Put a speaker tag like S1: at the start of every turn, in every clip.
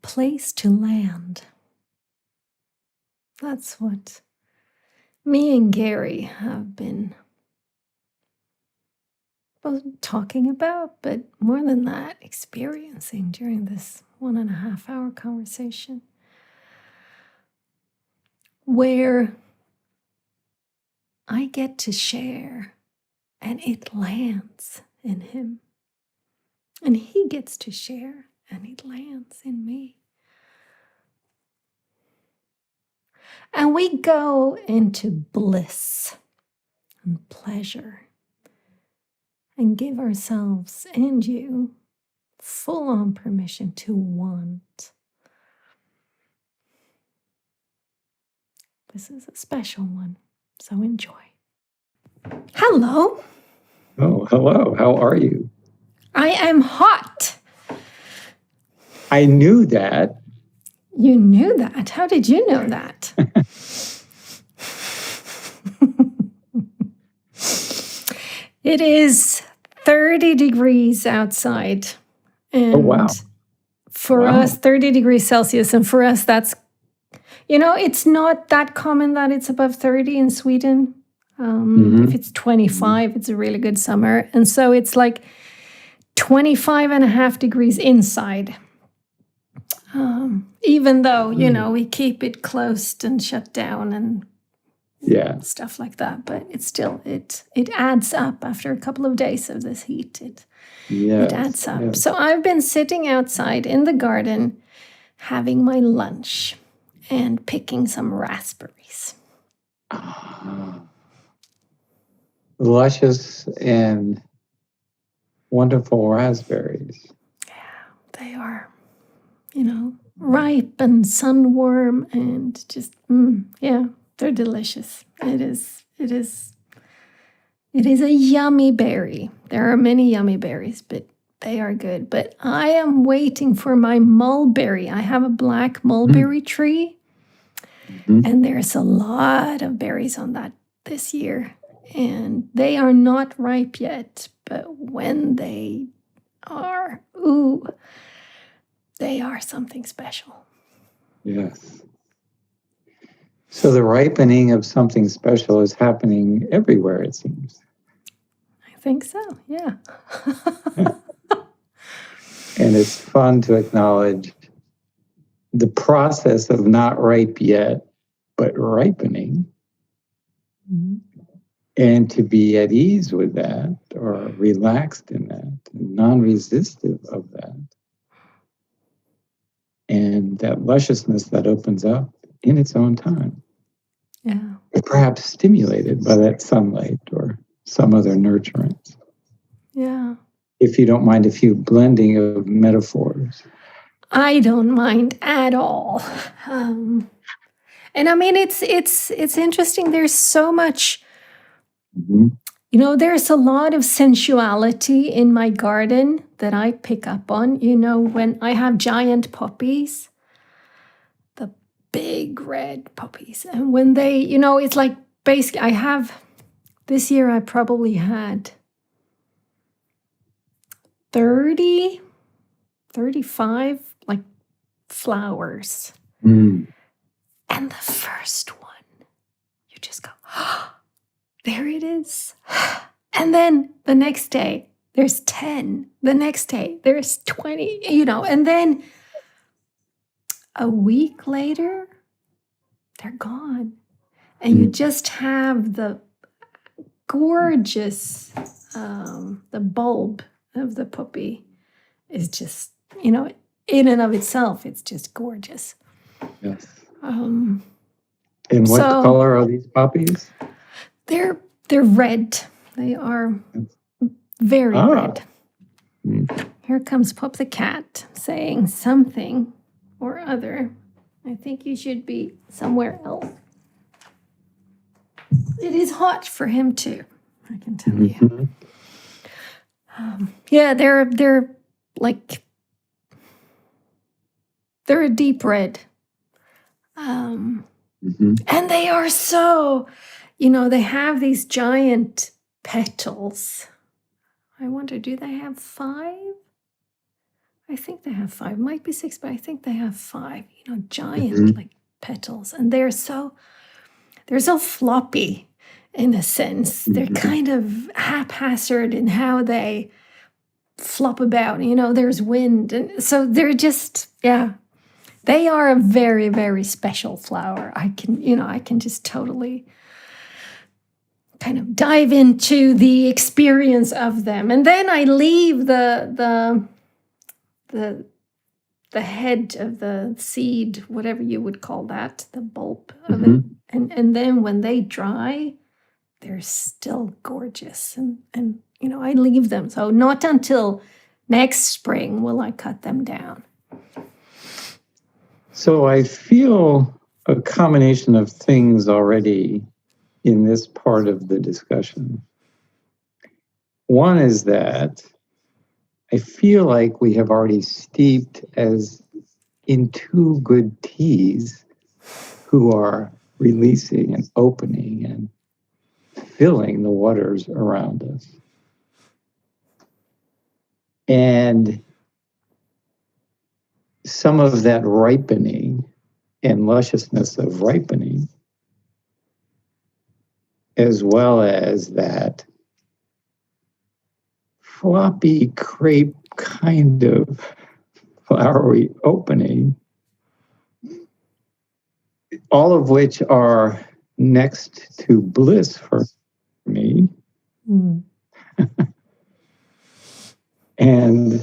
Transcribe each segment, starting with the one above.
S1: place to land. That's what me and Gary have been both talking about, but more than that, experiencing during this 1.5 hour conversation, where I get to share and it lands in him. And he gets to share and it lands in me. And we go into bliss and pleasure and give ourselves and you full-on permission to want. This is a special one, so enjoy. Hello.
S2: Oh, hello. How are you?
S1: I am hot.
S2: I knew that.
S1: You knew that? How did you know that? It is 30 degrees outside. And
S2: Oh, wow.
S1: for us, 30 degrees Celsius. And for us, that's, it's not that common that it's above 30 in Sweden. If it's 25, it's a really good summer. And so it's like 25.5 degrees inside. Even though, we keep it closed and shut down and stuff like that. But it's still, it adds up after a couple of days of this heat. It adds up. Yes. So I've been sitting outside in the garden having my lunch and picking some raspberries.
S2: Luscious and wonderful raspberries.
S1: Yeah, they are, ripe and sunwarm and just, they're delicious. It is a yummy berry. There are many yummy berries, but they are good. But I am waiting for my mulberry. I have a black mulberry tree, and there's a lot of berries on that this year. And they are not ripe yet, but when they are, they are something special.
S2: Yes. So the ripening of something special is happening everywhere, it seems.
S1: I think so, yeah.
S2: And it's fun to acknowledge the process of not ripe yet, but ripening. And to be at ease with that, or relaxed in that, non-resistive of that. And that lusciousness that opens up in its own time.
S1: Yeah.
S2: Perhaps stimulated by that sunlight or some other nurturance.
S1: Yeah.
S2: If you don't mind a few blending of metaphors.
S1: I don't mind at all. And I mean, it's interesting. There's so much, there's a lot of sensuality in my garden that I pick up on. When I have giant poppies, the big red poppies. And when they, it's like basically this year I probably had 30, 35 like flowers. And the first one, you just go, there it is. And then the next day, there's 10. The next day, there's 20, and then a week later, they're gone. And you just have the gorgeous, the bulb of the poppy is just, in and of itself, it's just gorgeous.
S2: Yes. And what color are these poppies?
S1: They're red. They are very red. Here comes Pop the cat saying something or other. I think you should be somewhere else. It is hot for him too, I can tell you. They're like, they're a deep red. And they are so, they have these giant petals. I wonder, do they have 5? I I think they have 5, might be 6, but I think they have 5, giant like petals. And they're so floppy in a sense. They're kind of haphazard in how they flop about. There's wind. And so they're just, they are a very, very special flower. I can just totally kind of dive into the experience of them. And then I leave the head of the seed, whatever you would call that, the bulb of it. And then when they dry, they're still gorgeous. And I leave them. So not until next spring will I cut them down.
S2: So I feel a combination of things already in this part of the discussion. One is that I feel like we have already steeped as in 2 good teas who are releasing and opening and filling the waters around us. And some of that ripening and lusciousness of ripening, as well as that floppy crepe kind of flowery opening, all of which are next to bliss for me. And,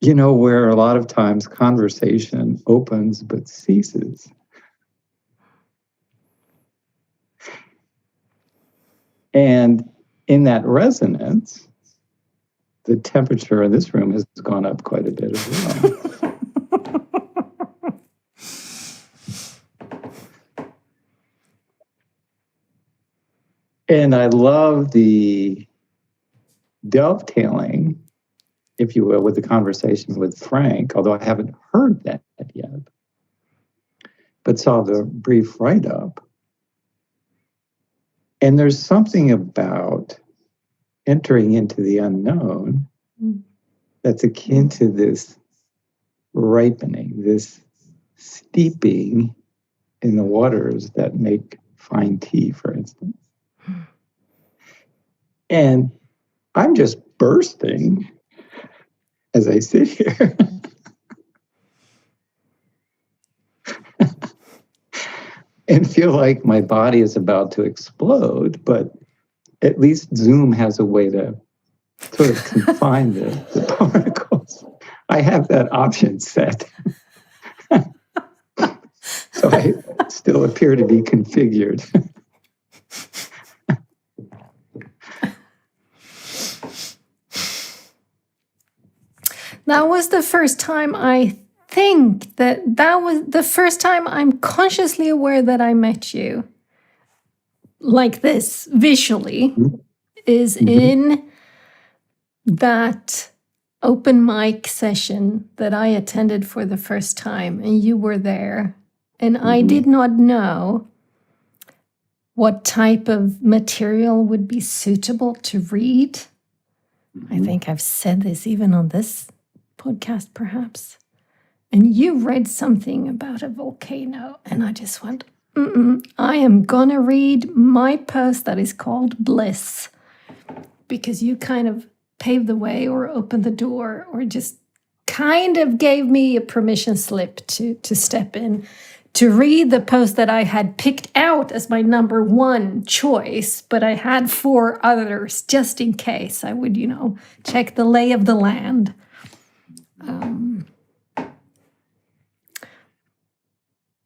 S2: where a lot of times conversation opens but ceases. And in that resonance, the temperature in this room has gone up quite a bit as well. And I love the dovetailing, if you will, with the conversation with Frank, although I haven't heard that yet, but saw the brief write-up. And there's something about entering into the unknown that's akin to this ripening, this steeping in the waters that make fine tea, for instance. And I'm just bursting as I sit here. And feel like my body is about to explode, but at least Zoom has a way to sort of confine the particles. I have that option set. So I still appear to be configured.
S1: That was the first time I think that was the first time I'm consciously aware that I met you like this visually, is in that open mic session that I attended for the first time, and you were there, and I did not know what type of material would be suitable to read. I think I've said this even on this podcast, perhaps. And you read something about a volcano, and I just went, I am going to read my post that is called Bliss, because you kind of paved the way or opened the door or just kind of gave me a permission slip to step in, to read the post that I had picked out as my number 1 choice, but I had 4 others just in case I would, check the lay of the land.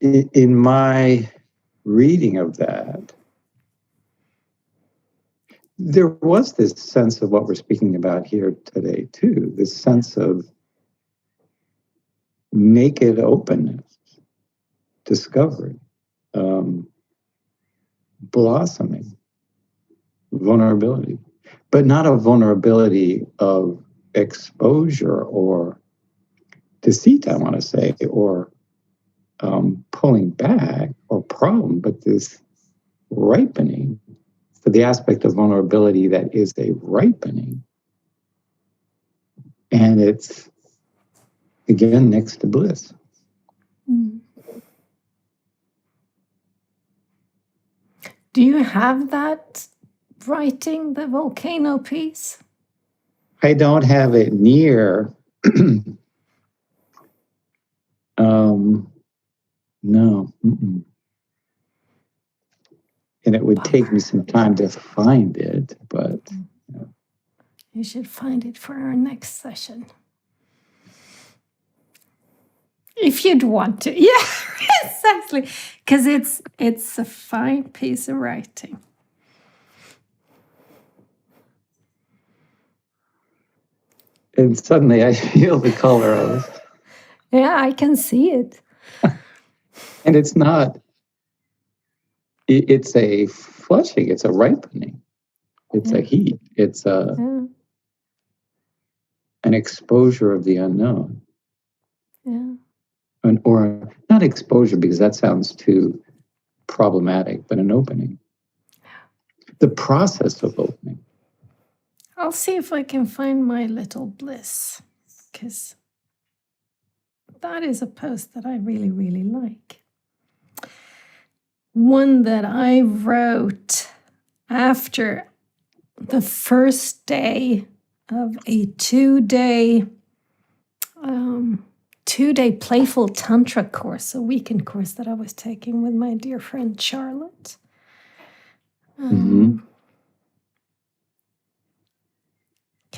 S2: In my reading of that, there was this sense of what we're speaking about here today, too, this sense of naked openness, discovery, blossoming, vulnerability, but not a vulnerability of exposure or deceit, I want to say, or pulling back or problem, but this ripening. So the aspect of vulnerability that is a ripening And it's, again, next to bliss.
S1: Mm. Do you have that writing, the volcano piece?
S2: I don't have it near. No. Mm-mm. And it would take me some time to find it, but...
S1: You should find it for our next session. If you'd want to. Yeah, exactly. Because it's a fine piece of writing.
S2: And suddenly I feel the color of it.
S1: Yeah, I can see it.
S2: And it's not, it's a flushing, it's a ripening. It's a heat. It's an exposure of the unknown.
S1: Yeah.
S2: Or not exposure, because that sounds too problematic, but an opening. The process of opening.
S1: I'll see if I can find my little bliss, because that is a post that I really, really like. One that I wrote after the first day of a two-day playful tantra course, a weekend course that I was taking with my dear friend Charlotte. Can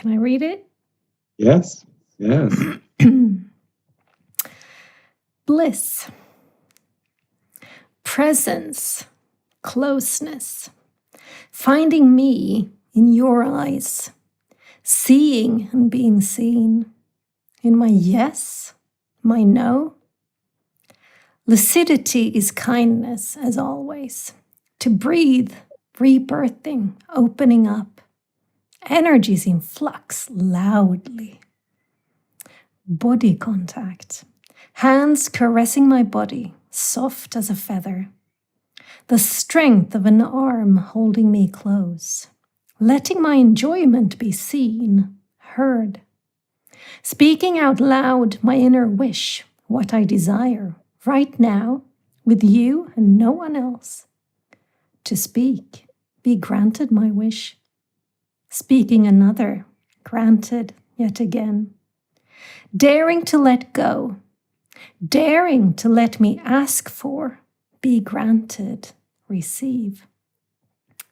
S1: I read it?
S2: Yes. Yes.
S1: Bliss, presence, closeness, finding me in your eyes, seeing and being seen, in my yes, my no. Lucidity is kindness, as always, to breathe, rebirthing, opening up, energies in flux loudly. Body contact, hands caressing my body, soft as a feather. The strength of an arm holding me close, letting my enjoyment be seen, heard. Speaking out loud my inner wish, what I desire, right now, with you and no one else. To speak, be granted my wish. Speaking another, granted yet again. Daring to let go, daring to let me ask for, be granted, receive.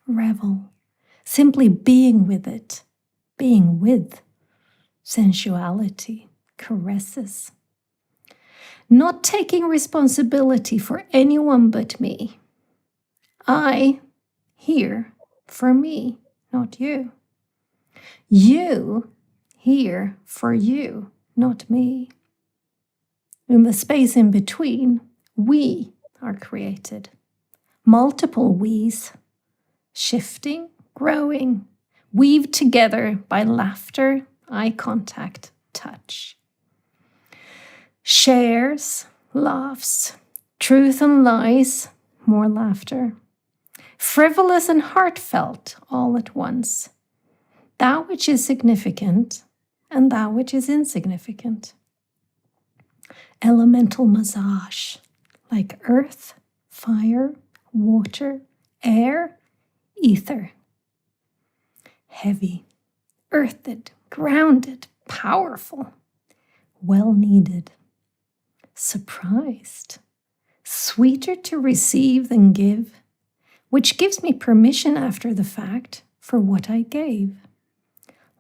S1: Revel, simply being with it, being with. Sensuality, caresses. Not taking responsibility for anyone but me. I, here, for me, not you. You, here, for you, not me. In the space in between, we are created. Multiple we's, shifting, growing, weaved together by laughter, eye contact, touch. Shares, laughs, truth and lies, more laughter. Frivolous and heartfelt all at once. That which is significant and that which is insignificant. Elemental massage, like earth, fire, water, air, ether. Heavy, earthed, grounded, powerful, well needed. Surprised, sweeter to receive than give, which gives me permission after the fact for what I gave.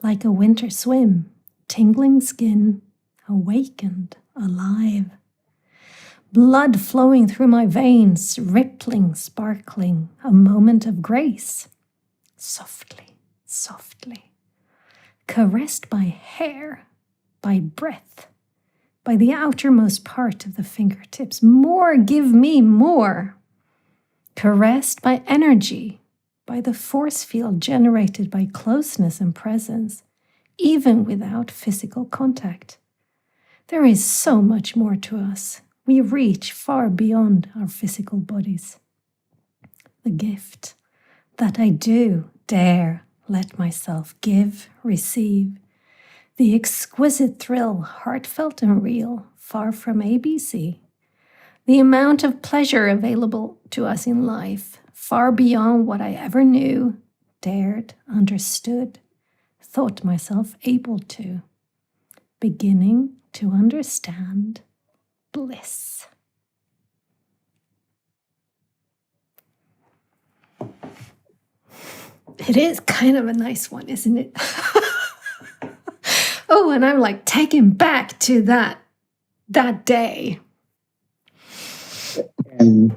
S1: Like a winter swim, tingling skin, awakened, alive. Blood flowing through my veins, rippling, sparkling, a moment of grace. Softly, softly. Caressed by hair, by breath, by the outermost part of the fingertips. More, give me more. Caressed by energy, by the force field generated by closeness and presence, even without physical contact. There is so much more to us. We reach far beyond our physical bodies. The gift that I do dare let myself give, receive, The exquisite thrill, heartfelt and real, far from ABC. The amount of pleasure available to us in life, far beyond what I ever knew, dared, understood, thought myself able to. Beginning to understand bliss. It is kind of a nice one, isn't it? Oh, and I'm like taken back to that day.
S2: And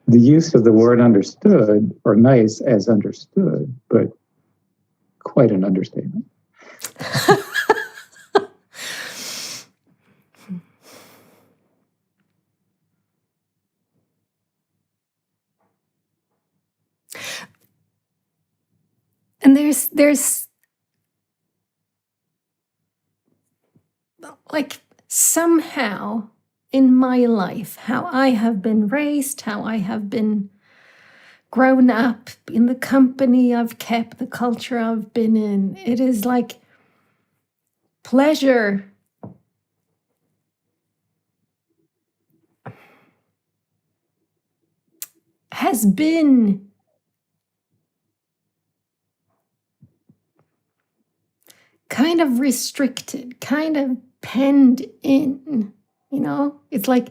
S2: the use of the word understood, or nice as understood, but quite an understatement.
S1: And there's like somehow in my life, how I have been raised, how I have been grown up, in the company I've kept, the culture I've been in, it is like pleasure has been kind of restricted, kind of penned in, you know? It's like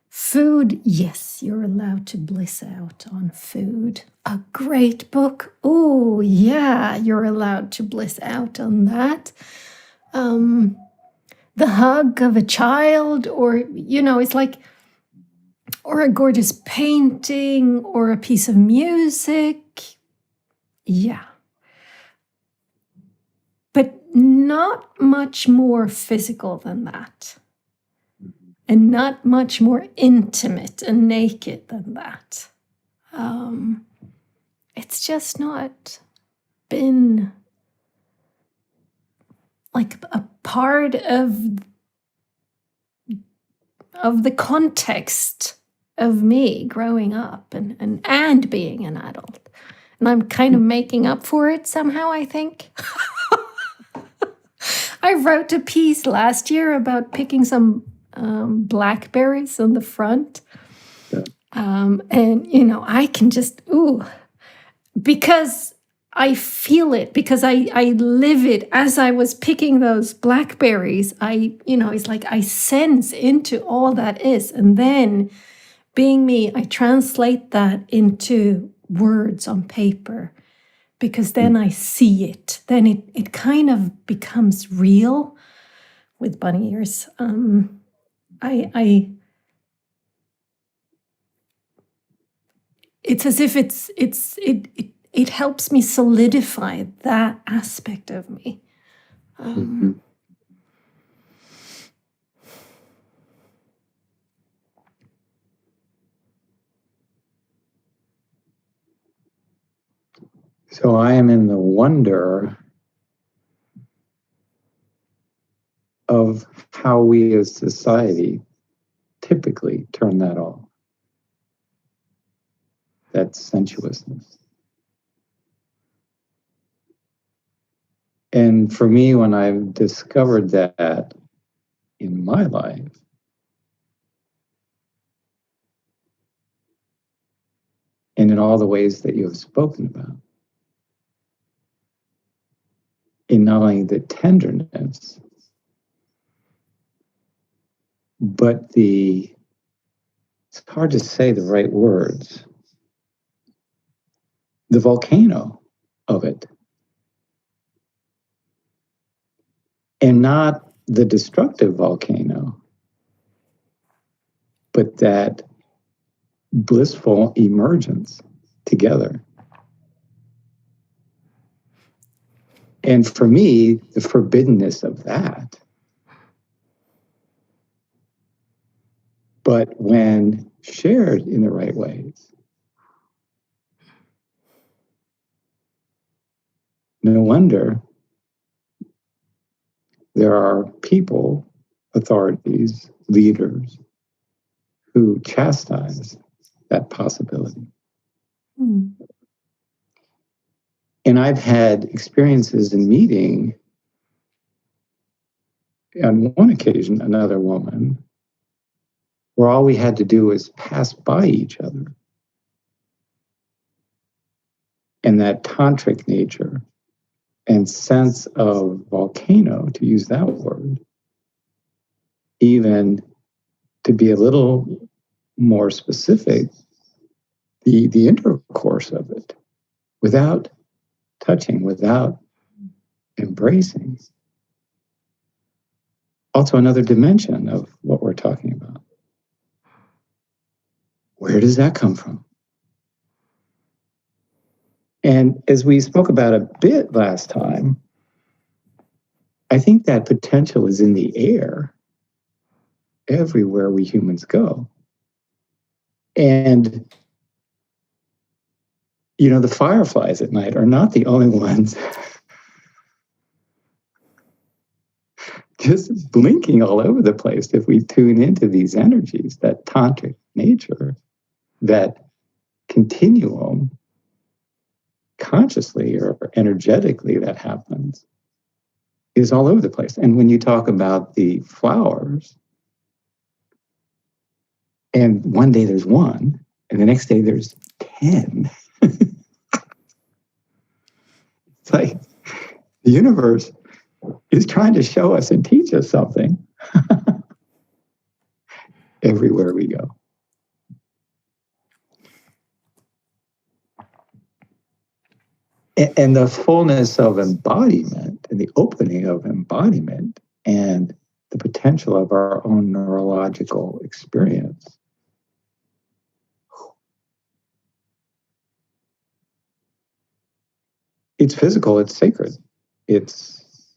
S1: food, yes, you're allowed to bliss out on food. A great book, oh yeah, you're allowed to bliss out on that. The hug of a child, or, you know, it's like, or a gorgeous painting, or a piece of music. Yeah. But not much more physical than that. And not much more intimate and naked than that. It's just not been like a part of the context of me growing up and being an adult. And I'm kind of making up for it somehow, I think. I wrote a piece last year about picking some blackberries on the front. And, you know, I can just, because I feel it, because I live it as I was picking those blackberries. It's like I sense into all that is. And then being me, I translate that into words on paper, because then I see it. Then it kind of becomes real with bunny ears. It's as if it helps me solidify that aspect of me.
S2: So I am in the wonder of how we as society typically turn that off. That sensuousness. And for me, when I've discovered that in my life, and in all the ways that you have spoken about, in not only the tenderness, but it's hard to say the right words, the volcano of it. And not the destructive volcano, but that blissful emergence together. And for me, the forbiddenness of that. But when shared in the right ways, no wonder there are people, authorities, leaders who chastise that possibility. And I've had experiences in meeting on one occasion, another woman, where all we had to do was pass by each other. And that tantric nature and sense of volcano, to use that word, even to be a little more specific, the intercourse of it, without touching, without embracing. Also another dimension of what we're talking about. Where does that come from? And as we spoke about a bit last time, I think that potential is in the air everywhere we humans go. And, you know, the fireflies at night are not the only ones just blinking all over the place if we tune into these energies, that tantric nature, that continuum, consciously or energetically that happens, is all over the place. And when you talk about the flowers, and one day there's one, and the next day there's 10. It's like the universe is trying to show us and teach us something everywhere we go. And the fullness of embodiment and the opening of embodiment and the potential of our own neurological experience. It's physical, it's sacred, it's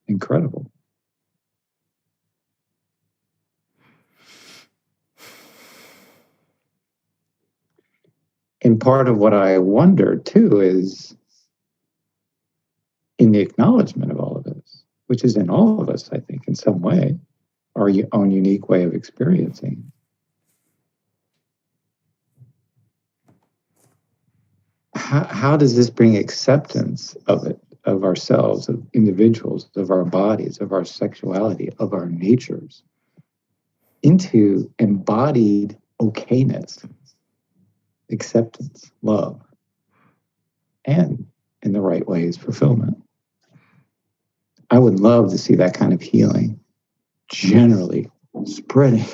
S2: incredible. And part of what I wonder too is in the acknowledgement of all of this, which is in all of us, I think, in some way, our own unique way of experiencing. How does this bring acceptance of it, of ourselves, of individuals, of our bodies, of our sexuality, of our natures, into embodied okayness, acceptance, love, and in the right ways, fulfillment? I would love to see that kind of healing generally spreading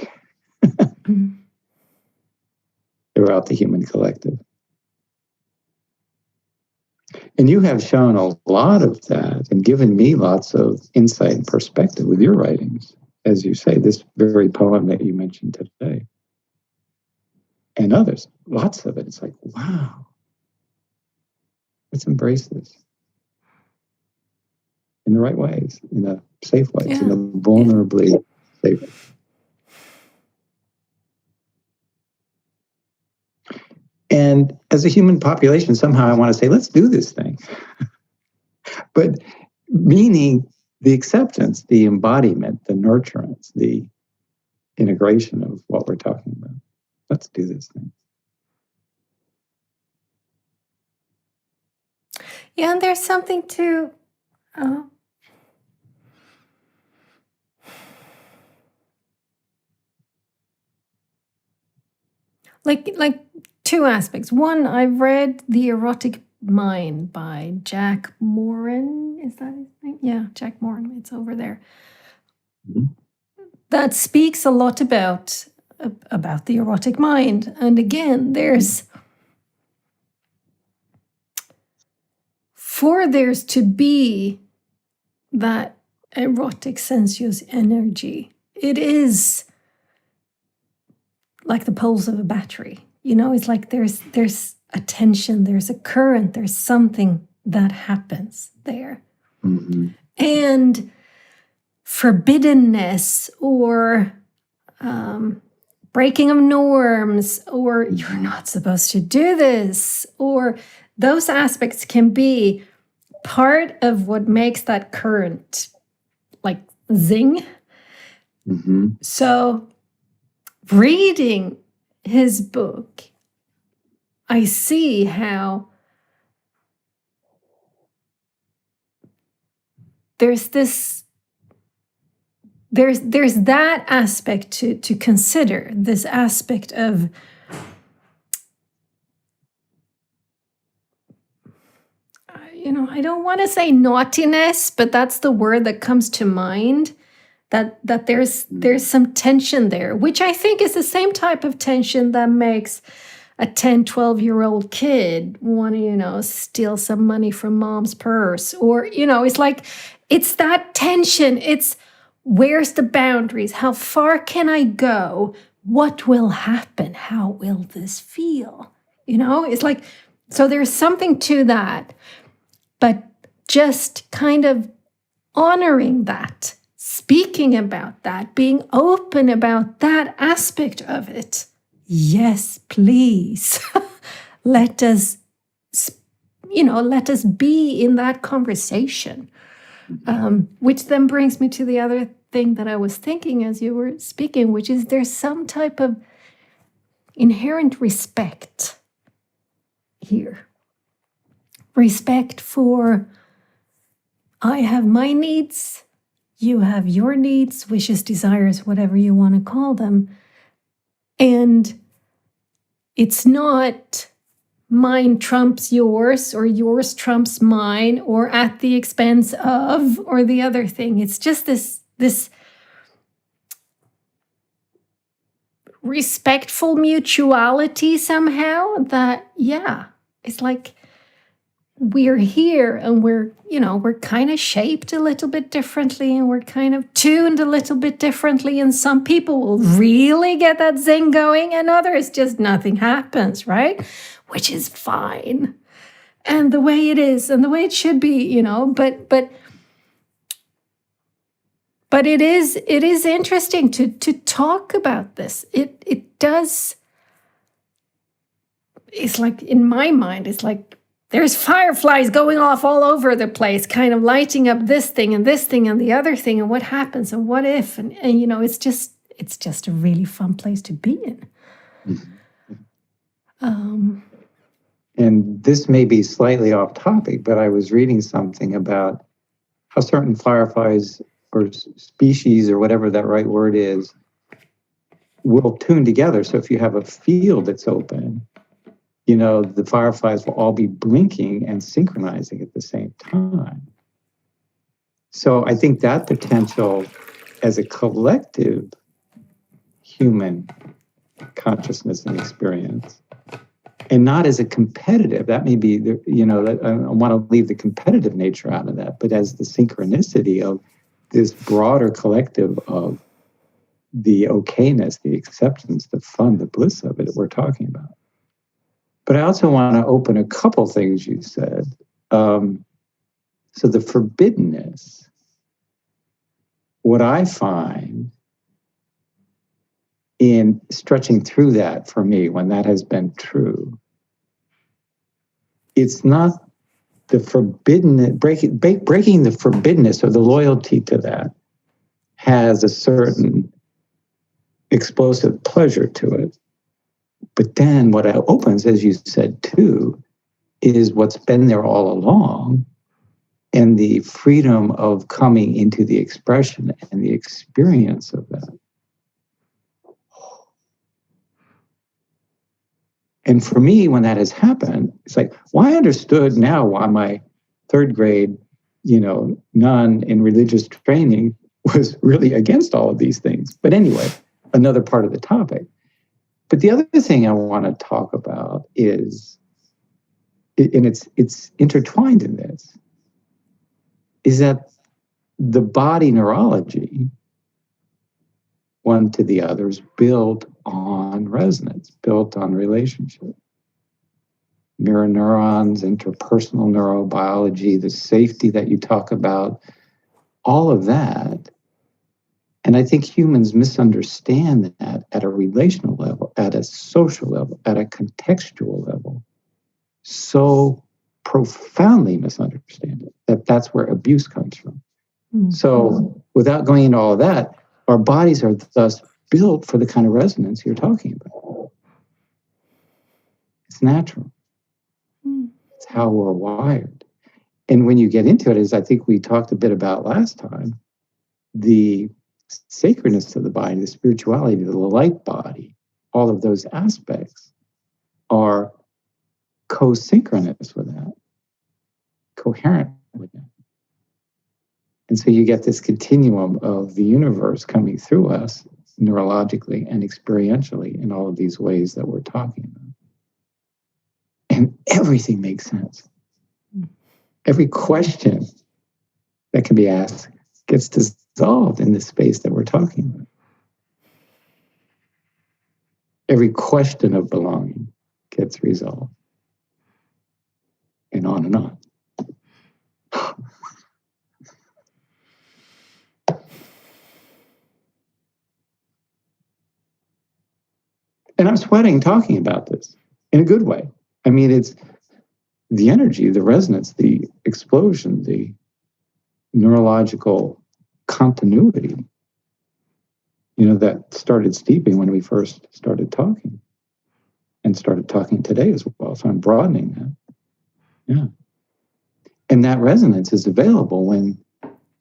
S2: throughout the human collective. And you have shown a lot of that and given me lots of insight and perspective with your writings. As you say, this very poem that you mentioned today. And others, lots of it. It's like, wow, let's embrace this in the right ways, in the safe ways, in the vulnerably safe ways. And as a human population, somehow I want to say, let's do this thing. But meaning the acceptance, the embodiment, the nurturance, the integration of what we're talking about. Let's do this thing.
S1: Yeah, and there's something to like two aspects. One, I've read The Erotic Mind by Jack Moran. Is that his name? Yeah, Jack Moran. It's over there. Mm-hmm. That speaks a lot about the erotic mind. And again, there's to be that erotic sensuous energy, it is like the pulse of a battery. You know, it's like there's a tension, there's a current, there's something that happens there. Mm-hmm. And forbiddenness or breaking of norms, or you're not supposed to do this, or those aspects can be part of what makes that current like zing. Mm-hmm. So reading his book, I see how there's this there's that aspect to consider, this aspect of I don't want to say naughtiness, but that's the word that comes to mind. That there's some tension there, which I think is the same type of tension that makes a 10, 12-year-old kid want to, steal some money from mom's purse. Or, it's like, it's that tension. It's where's the boundaries? How far can I go? What will happen? How will this feel? It's like, so there's something to that. But just kind of honoring that, speaking about that, being open about that aspect of it. Yes, please. Let us be in that conversation. Which then brings me to the other thing that I was thinking as you were speaking, which is there's some type of inherent respect here. Respect for, I have my needs, you have your needs, wishes, desires, whatever you want to call them. And it's not mine trumps yours or yours trumps mine or at the expense of or the other thing. It's just this respectful mutuality somehow that, it's like we're here and we're kind of shaped a little bit differently and we're kind of tuned a little bit differently. And some people will really get that zing going and others just nothing happens, right? Which is fine. And the way it is and the way it should be, but it is interesting to talk about this. It does. It's like, in my mind, it's like, there's fireflies going off all over the place, kind of lighting up this thing and the other thing, and what happens and what if, and it's just a really fun place to be in.
S2: And this may be slightly off topic, but I was reading something about how certain fireflies or species or whatever that right word is will tune together. So if you have a field that's open, the fireflies will all be blinking and synchronizing at the same time. So I think that potential as a collective human consciousness and experience, and not as a competitive, that may be, that I want to leave the competitive nature out of that, but as the synchronicity of this broader collective of the okayness, the acceptance, the fun, the bliss of it that we're talking about. But I also want to open a couple things you said. So the forbiddenness, what I find in stretching through that for me, when that has been true, it's not the forbidden, breaking the forbiddenness or the loyalty to that has a certain explosive pleasure to it. But then what opens, as you said too, is what's been there all along, and the freedom of coming into the expression and the experience of that. And for me, when that has happened, it's like, well, I understood now why my third grade, nun in religious training was really against all of these things. But anyway, another part of the topic. But the other thing I want to talk about is, and it's intertwined in this, is that the body neurology, one to the other, is built on resonance, built on relationship. Mirror neurons, interpersonal neurobiology, the safety that you talk about, all of that. And I think humans misunderstand that at a relational level, at a social level, at a contextual level, so profoundly misunderstand it, that's where abuse comes from. Mm-hmm. So without going into all of that, our bodies are thus built for the kind of resonance you're talking about. It's natural. It's how we're wired. And when you get into it, as I think we talked a bit about last time, the sacredness of the body, the spirituality, the light body, all of those aspects are co-synchronous with that, coherent with that. And so you get this continuum of the universe coming through us neurologically and experientially in all of these ways that we're talking about. And everything makes sense. Every question that can be asked gets dissolved in this space that we're talking about. Every question of belonging gets resolved. And on and on. And I'm sweating talking about this in a good way. I mean, it's the energy, the resonance, the explosion, the neurological continuity, that started steeping when we first started talking and started talking today as well. So I'm broadening that. Yeah. And that resonance is available when,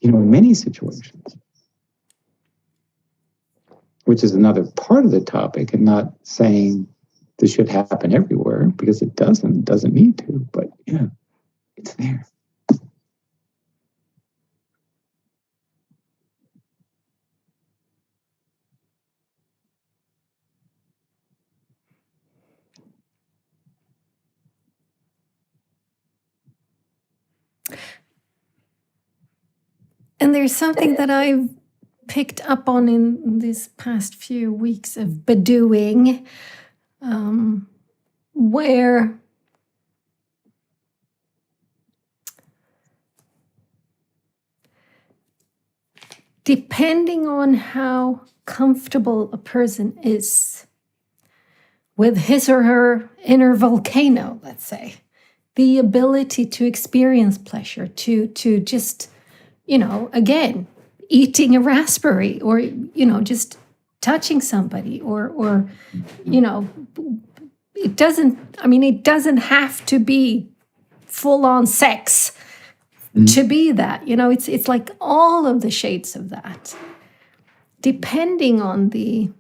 S2: in many situations, which is another part of the topic, and not saying this should happen everywhere, because it doesn't need to, but yeah, it's there.
S1: And there's something that I've picked up on in these past few weeks of Bedouin, where depending on how comfortable a person is with his or her inner volcano, let's say, the ability to experience pleasure, to just, again, eating a raspberry, or, just touching somebody, or it doesn't have to be full-on sex to be that. It's like all of the shades of that, depending on the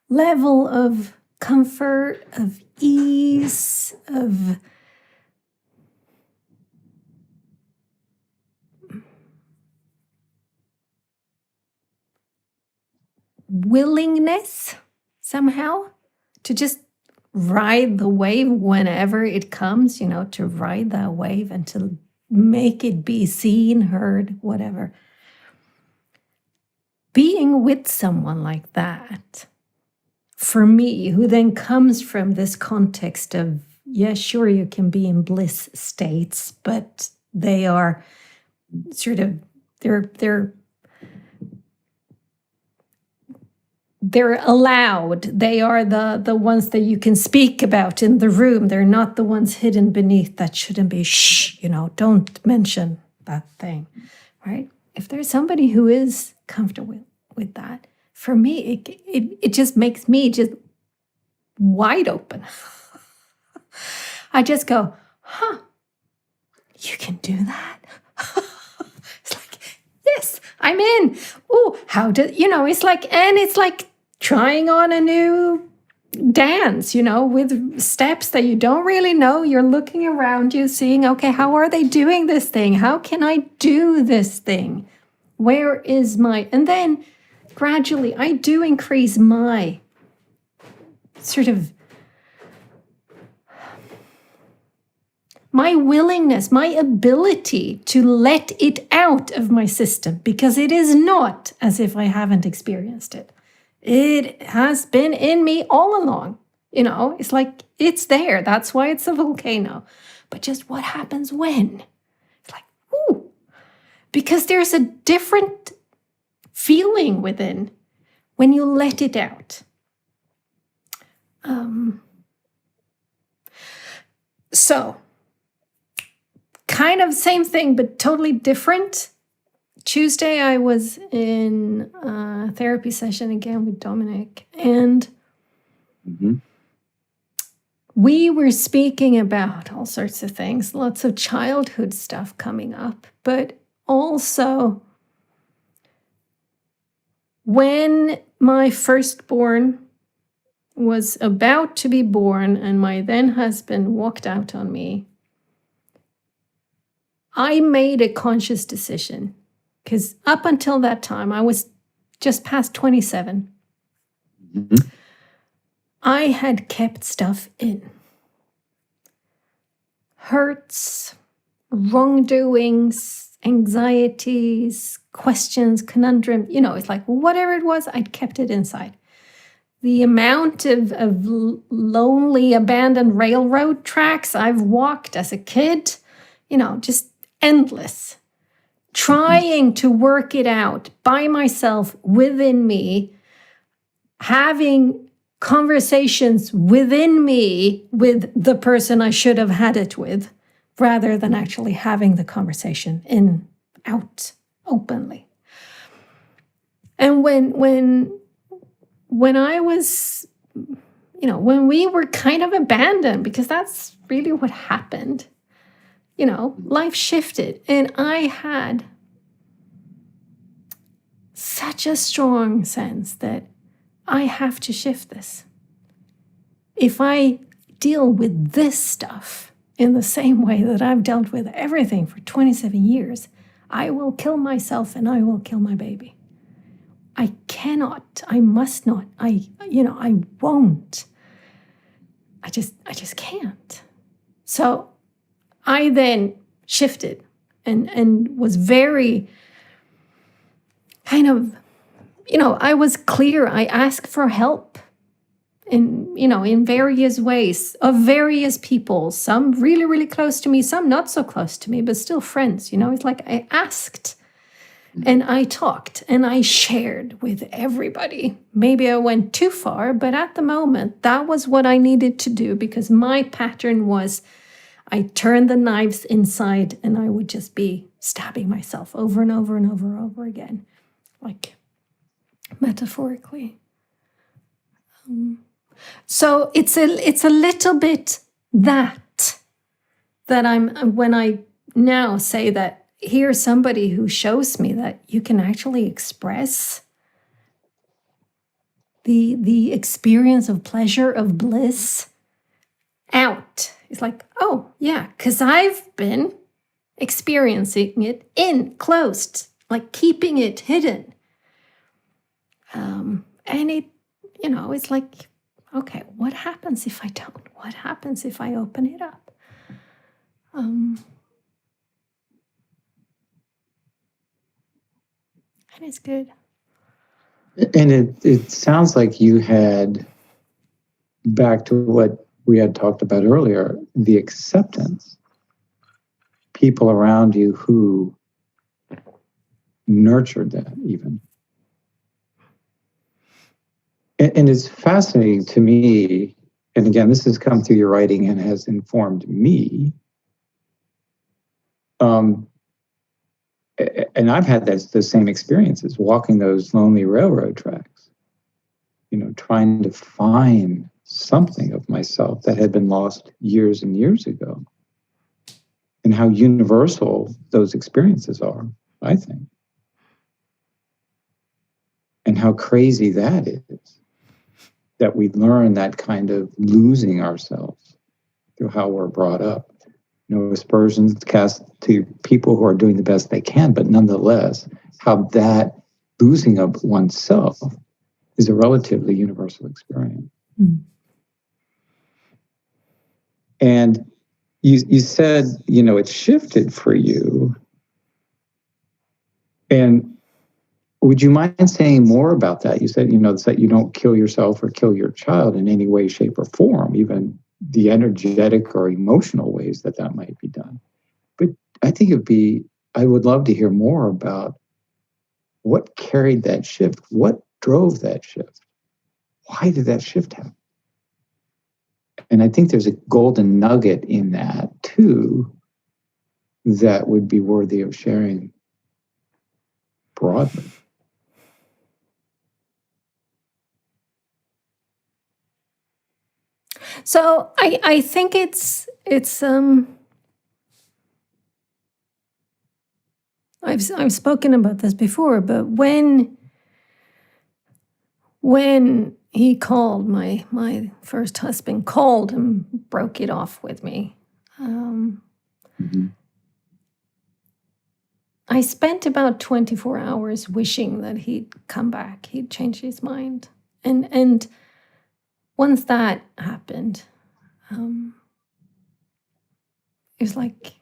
S1: level of comfort, of ease, of willingness somehow to just ride the wave whenever it comes, to ride that wave and to make it be seen, heard, whatever. Being with someone like that, for me, who then comes from this context of, yeah, sure, you can be in bliss states, but they are sort of, they're allowed. They are the ones that you can speak about in the room. They're not the ones hidden beneath that shouldn't be, shh, don't mention that thing, right? If there's somebody who is comfortable with that, for me, it just makes me just wide open. I just go, you can do that? It's like, yes, I'm in. Oh, it's like trying on a new dance, with steps that you don't really know. You're looking around you, seeing, okay, how are they doing this thing? How can I do this thing? Where is and then gradually I do increase my sort of my willingness, my ability to let it out of my system, because it is not as if I haven't experienced it. It has been in me all along. It's like it's there. That's why it's a volcano. But just what happens when? It's like, ooh, because there's a different feeling within when you let it out. So, kind of same thing, but totally different. Tuesday, I was in a therapy session again with Dominic, and we were speaking about all sorts of things, lots of childhood stuff coming up, but also, when my firstborn was about to be born and my then husband walked out on me, I made a conscious decision, because up until that time, I was just past 27.
S2: Mhm.
S1: I had kept stuff in. Hurts, wrongdoings, anxieties, questions, conundrum, it's like whatever it was, I'd kept it inside. The amount of lonely, abandoned railroad tracks I've walked as a kid, just endless. Trying to work it out by myself within me, having conversations within me with the person I should have had it with, rather than actually having the conversation out openly. And when I was, when we were kind of abandoned, because that's really what happened, life shifted. And I had such a strong sense that I have to shift this. If I deal with this stuff in the same way that I've dealt with everything for 27 years, I will kill myself and I will kill my baby. I cannot, I must not, I won't. I just can't. So I then shifted and was very kind of, I was clear. I asked for help in various ways of various people, some really, really close to me, some not so close to me, but still friends. It's like I asked and I talked and I shared with everybody. Maybe I went too far, but at the moment, that was what I needed to do, because my pattern was I turned the knives inside and I would just be stabbing myself over and over and over and over again, like metaphorically. So it's a little bit that I'm, when I now say that here's somebody who shows me that you can actually express the experience of pleasure, of bliss out. It's like, oh yeah, because I've been experiencing it enclosed, like keeping it hidden. And it, it's like, okay, what happens if I don't? What happens if I open it up? And it's good.
S2: And it sounds like you had, back to what we had talked about earlier, the acceptance, people around you who nurtured that even. And it's fascinating to me, and again, this has come through your writing and has informed me. And I've had the same experiences, walking those lonely railroad tracks, trying to find something of myself that had been lost years and years ago, and how universal those experiences are, I think. And how crazy that is, that we learn that kind of losing ourselves through how we're brought up. Aspersions cast to people who are doing the best they can, but nonetheless, how that losing of oneself is a relatively universal experience. Mm. And you said, it shifted for you. And would you mind saying more about that? You said, it's that you don't kill yourself or kill your child in any way, shape, or form, even the energetic or emotional ways that might be done. But I think I would love to hear more about what carried that shift. What drove that shift? Why did that shift happen? And I think there's a golden nugget in that too, that would be worthy of sharing broadly.
S1: So I think it's I've spoken about this before, but when he called, my first husband called and broke it off with me,
S2: Mhm.
S1: I spent about 24 hours wishing that he'd come back, he'd change his mind. And once that happened, it was like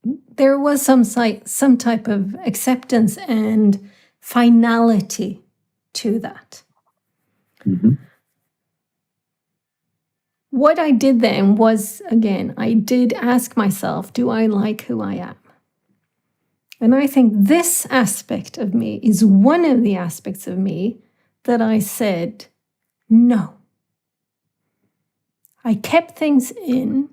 S1: there was some type of acceptance and finality to that.
S2: Mhm.
S1: What I did then was, again, I did ask myself, do I like who I am? And I think this aspect of me is one of the aspects of me that I said, no. I kept things in.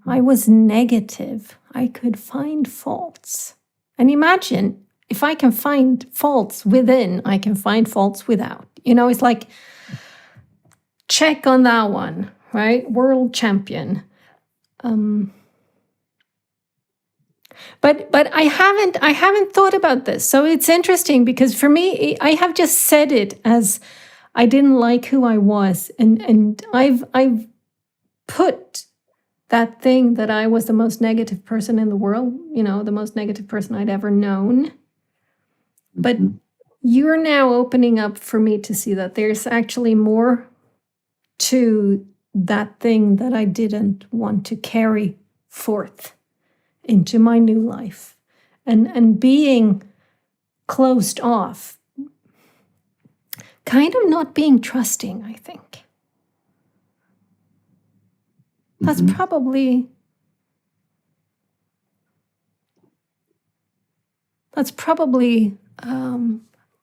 S1: I was negative. I could find faults. And imagine if I can find faults within, I can find faults without. It's like, check on that one, right? World champion. But I haven't thought about this. So it's interesting because for me, I have just said it as I didn't like who I was, and I've put that thing that I was the most negative person in the world, the most negative person I'd ever known. But
S2: Mhm.
S1: you're now opening up for me to see that there's actually more to that thing that I didn't want to carry forth into my new life, and being closed off, kind of not being trusting. I think that's
S2: Mhm.
S1: probably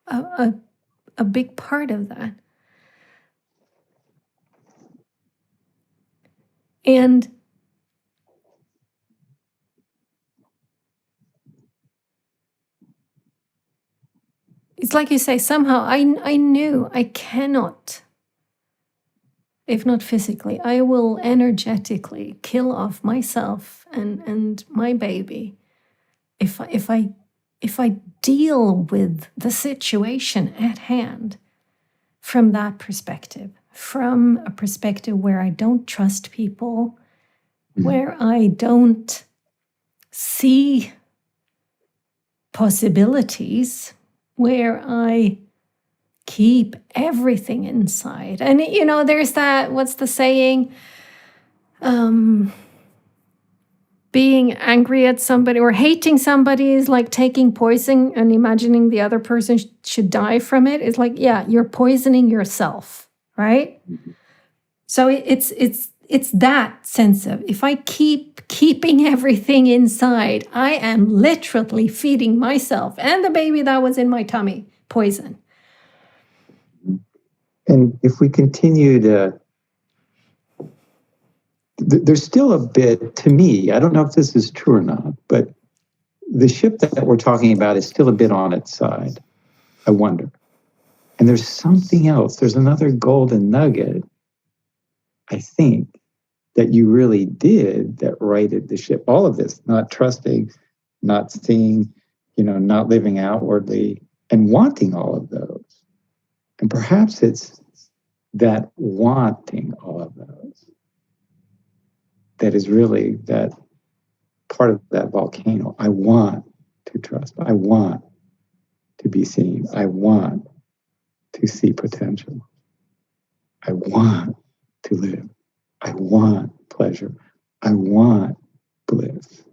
S1: a, a big part of that. And it's like you say, somehow I knew I cannot, if not physically, I will energetically kill off myself and my baby if I deal with the situation at hand from that perspective, from a perspective where I don't trust people, where I don't see possibilities, where I keep everything inside. And there's that, what's the saying? Being angry at somebody or hating somebody is like taking poison and imagining the other person should die from it. It's like, yeah, you're poisoning yourself, right? So it's that sense of, if I keep keeping everything inside, I am literally feeding myself and the baby that was in my tummy poison.
S2: And if we continue to, there's still a bit, to me, I don't know if this is true or not, but the ship that we're talking about is still a bit on its side. I wonder. And there's something else. There's another golden nugget, I think, that you really did that righted the ship. All of this, not trusting, not seeing, not living outwardly, and wanting all of those. And perhaps it's that wanting all of those that is really that part of that volcano. I want to trust. I want to be seen. I want to see potential. I want to live. I want pleasure. I want bliss.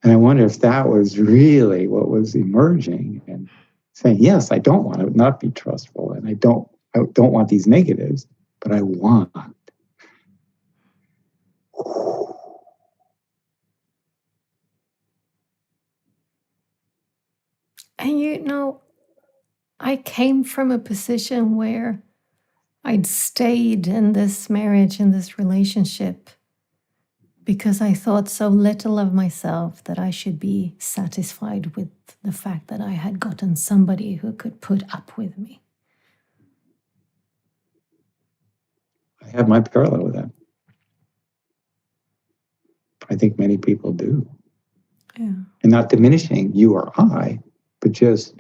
S2: And I wonder if that was really what was emerging and saying, yes, I don't want to not be trustful, and I don't want these negatives, but I want.
S1: And I came from a position where I'd stayed in this marriage, in this relationship, because I thought so little of myself that I should be satisfied with the fact that I had gotten somebody who could put up with me.
S2: I have my parallel with that. I think many people do.
S1: Yeah.
S2: And not diminishing you or I, but just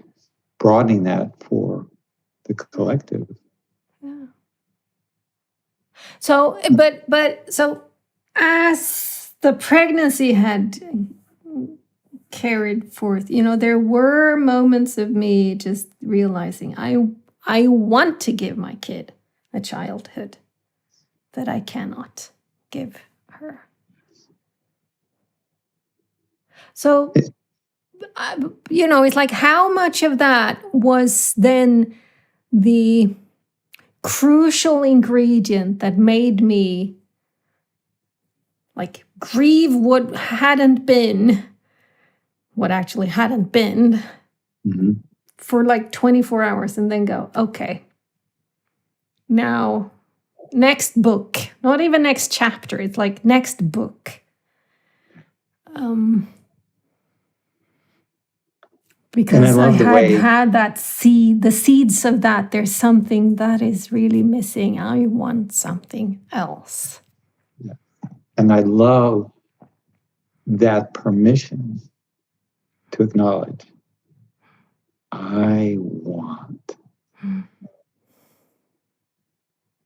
S2: broadening that for the collective.
S1: Yeah. So, so as the pregnancy had carried forth, there were moments of me just realizing I want to give my kid a childhood that I cannot give her. So, it's like, how much of that was then the crucial ingredient that made me like grieve what actually hadn't been for like 24 hours and then go, okay, now next book, not even next chapter, it's like next book. Because I had that seed, the seeds of that, there's something that is really missing. I want something else.
S2: Yeah. And I love that permission to acknowledge, I want.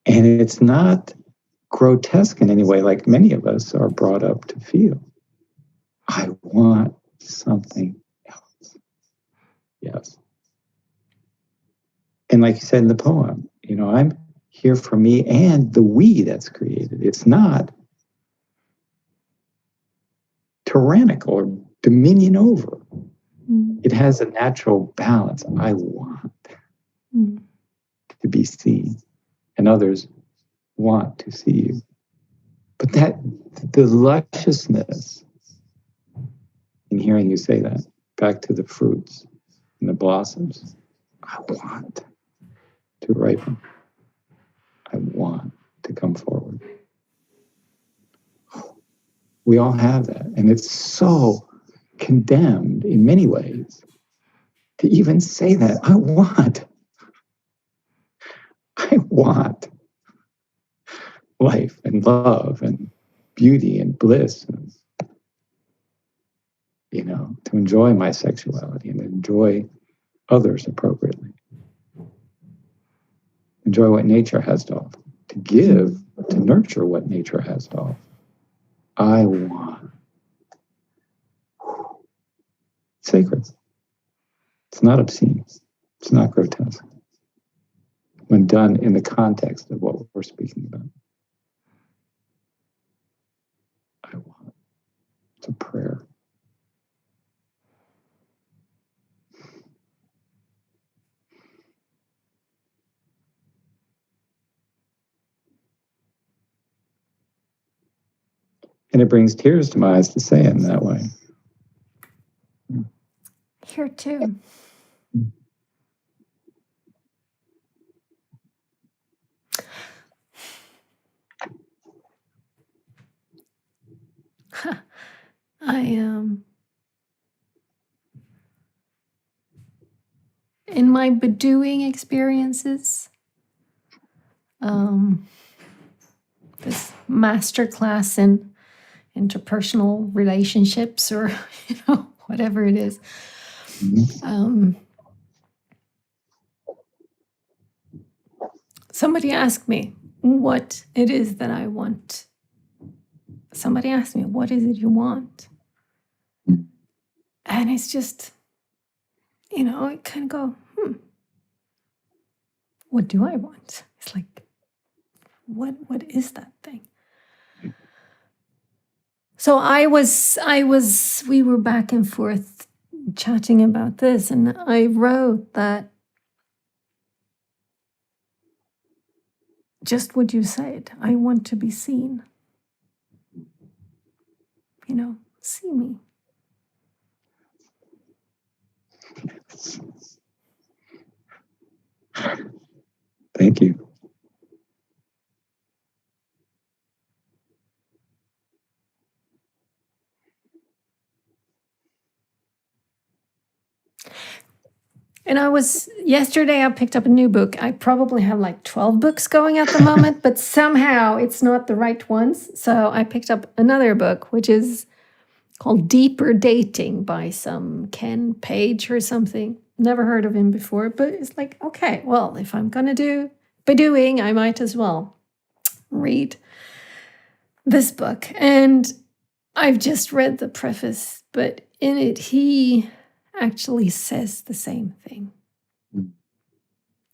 S2: And it's not grotesque in any way, like many of us are brought up to feel. I want something else. Yes. And like you said in the poem, I'm here for me and the we that's created. It's not tyrannical or dominion over. It has a natural balance. I want to be seen, and others want to see you. But the lusciousness in hearing you say that, back to the fruits and the blossoms, I want to ripen. I want to come forward. We all have that. And it's so condemned in many ways to even say that. I want life and love and beauty and bliss and, to enjoy my sexuality and enjoy others appropriately. Enjoy what nature has to offer. To give, to nurture what nature has to offer. I want. It's sacred. It's not obscene. It's not grotesque. When done in the context of what we're speaking about. I want. It's a prayer. And it brings tears to my eyes to say it in that way.
S1: Here too. In my Bedouin experiences, this masterclass in interpersonal relationships, or whatever it is, somebody asked me what it is that I want. Somebody asked me, what is it you want? And it's just, I kind of go, what do I want? It's like, what is that thing? So we were back and forth chatting about this, and I wrote that just what you said, I want to be seen. See me.
S2: Thank you.
S1: And yesterday I picked up a new book. I probably have like 12 books going at the moment, but somehow it's not the right ones. So I picked up another book, which is called Deeper Dating by some Ken Page or something. Never heard of him before, but it's like, okay, well, if I'm going to do Bedouin, I might as well read this book. And I've just read the preface, but in it, he actually says the same thing.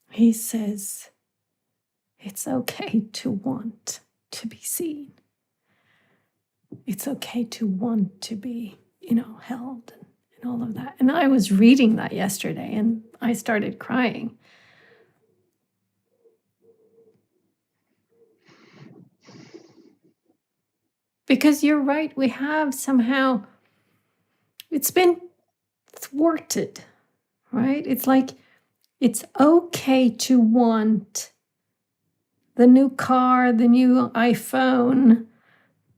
S1: He says, it's okay to want to be seen. It's okay to want to be, held and all of that. And I was reading that yesterday and I started crying. Because you're right, we have somehow, it's been thwarted, right? It's like, it's okay to want the new car, the new iPhone,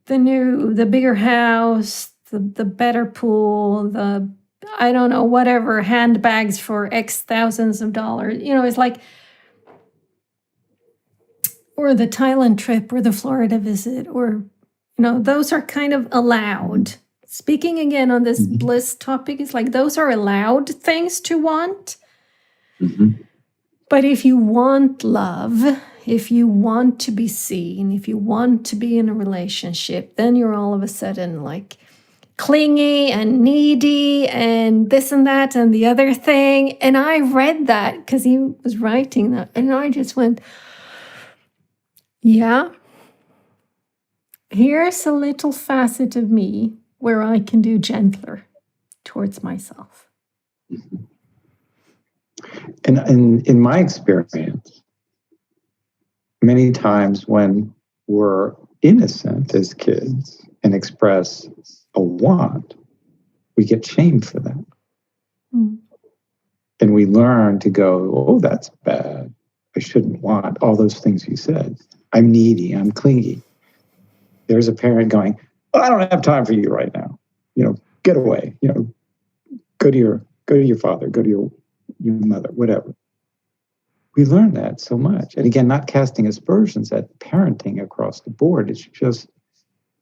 S1: the bigger house, the better pool, I don't know, whatever, handbags for X thousands of dollars. It's like, or the Thailand trip or the Florida visit, or, those are kind of allowed. Speaking again on this bliss topic, it's like those are allowed things to want.
S2: Mm-hmm.
S1: But if you want love, if you want to be seen, if you want to be in a relationship, then you're all of a sudden like clingy and needy and this and that and the other thing. And I read that because he was writing that. And I just went, yeah, here's a little facet of me where I can do gentler towards myself.
S2: Mm-hmm. And in my experience, many times when we're innocent as kids and express a want, we get shamed for that. And we learn to go, oh, that's bad. I shouldn't want all those things you said. I'm needy. I'm clingy. There's a parent going, oh, I don't have time for you right now. Get away. Go to your father. Go to your mother. Whatever. We learn that so much. And again, not casting aspersions at parenting across the board. It's just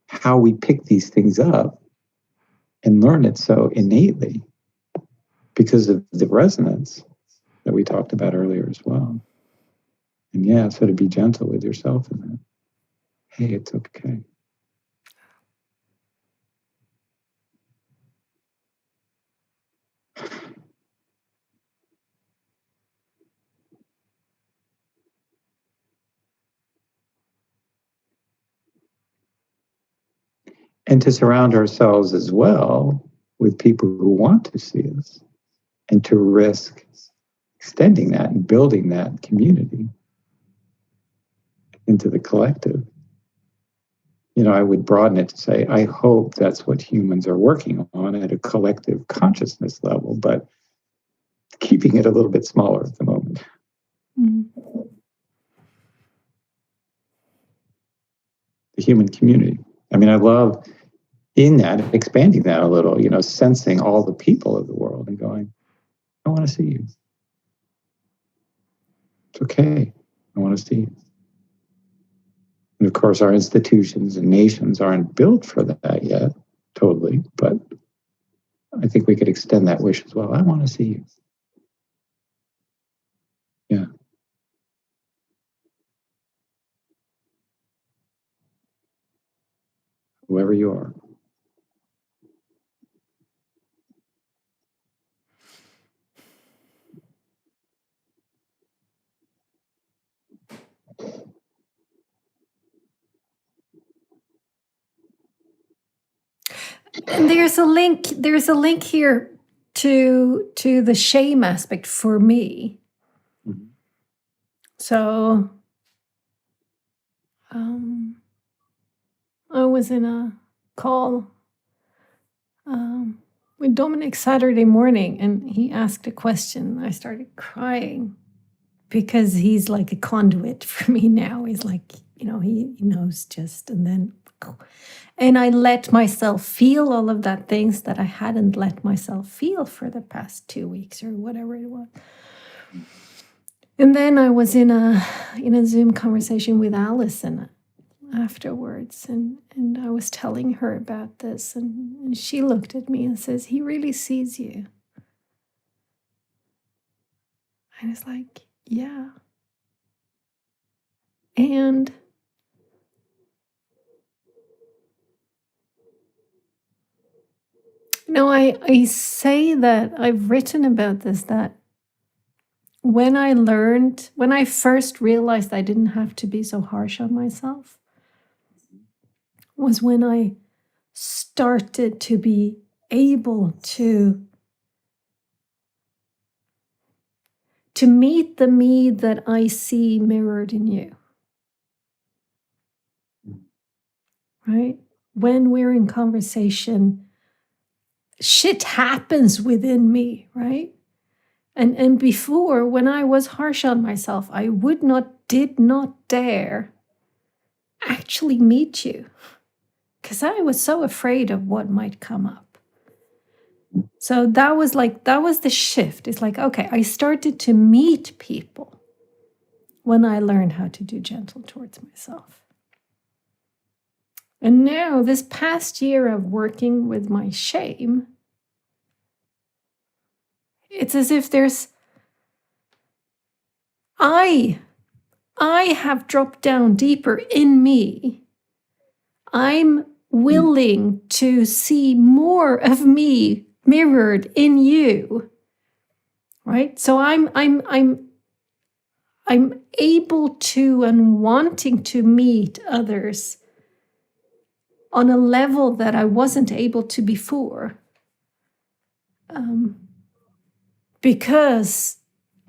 S2: how we pick these things up and learn it so innately because of the resonance that we talked about earlier as well. And yeah, so to be gentle with yourself in that. Hey, it's okay. And to surround ourselves as well with people who want to see us and to risk extending that and building that community into the collective. I would broaden it to say, I hope that's what humans are working on at a collective consciousness level, but keeping it a little bit smaller at the moment. Mm-hmm. The human community. I love in that, expanding that a little, sensing all the people of the world and going, I want to see you. It's okay. I want to see you. And of course, our institutions and nations aren't built for that yet, totally. But I think we could extend that wish as well. I want to see you. Yeah. Whoever you are.
S1: And there's a link here to the shame aspect for me. Mm-hmm. So I was in a call with Dominic Saturday morning, and he asked a question. I started crying because he's like a conduit for me now. He's like, he knows just, and then And I let myself feel all of that things that I hadn't let myself feel for the past 2 weeks or whatever it was. And then I was in a Zoom conversation with Allison afterwards, and I was telling her about this, and she looked at me and says, he really sees you. And it's like, yeah. And I say that, I've written about this, that when I first realized I didn't have to be so harsh on myself, was when I started to be able to meet the me that I see mirrored in you. Right? When we're in conversation, shit happens within me, right? And before, when I was harsh on myself, I did not dare actually meet you, because I was so afraid of what might come up. So that was the shift. It's like, okay, I started to meet people when I learned how to do gentle towards myself. And now, this past year of working with my shame, it's as if I have dropped down deeper in me. I'm willing to see more of me mirrored in you, right? So I'm able to and wanting to meet others on a level that I wasn't able to before, because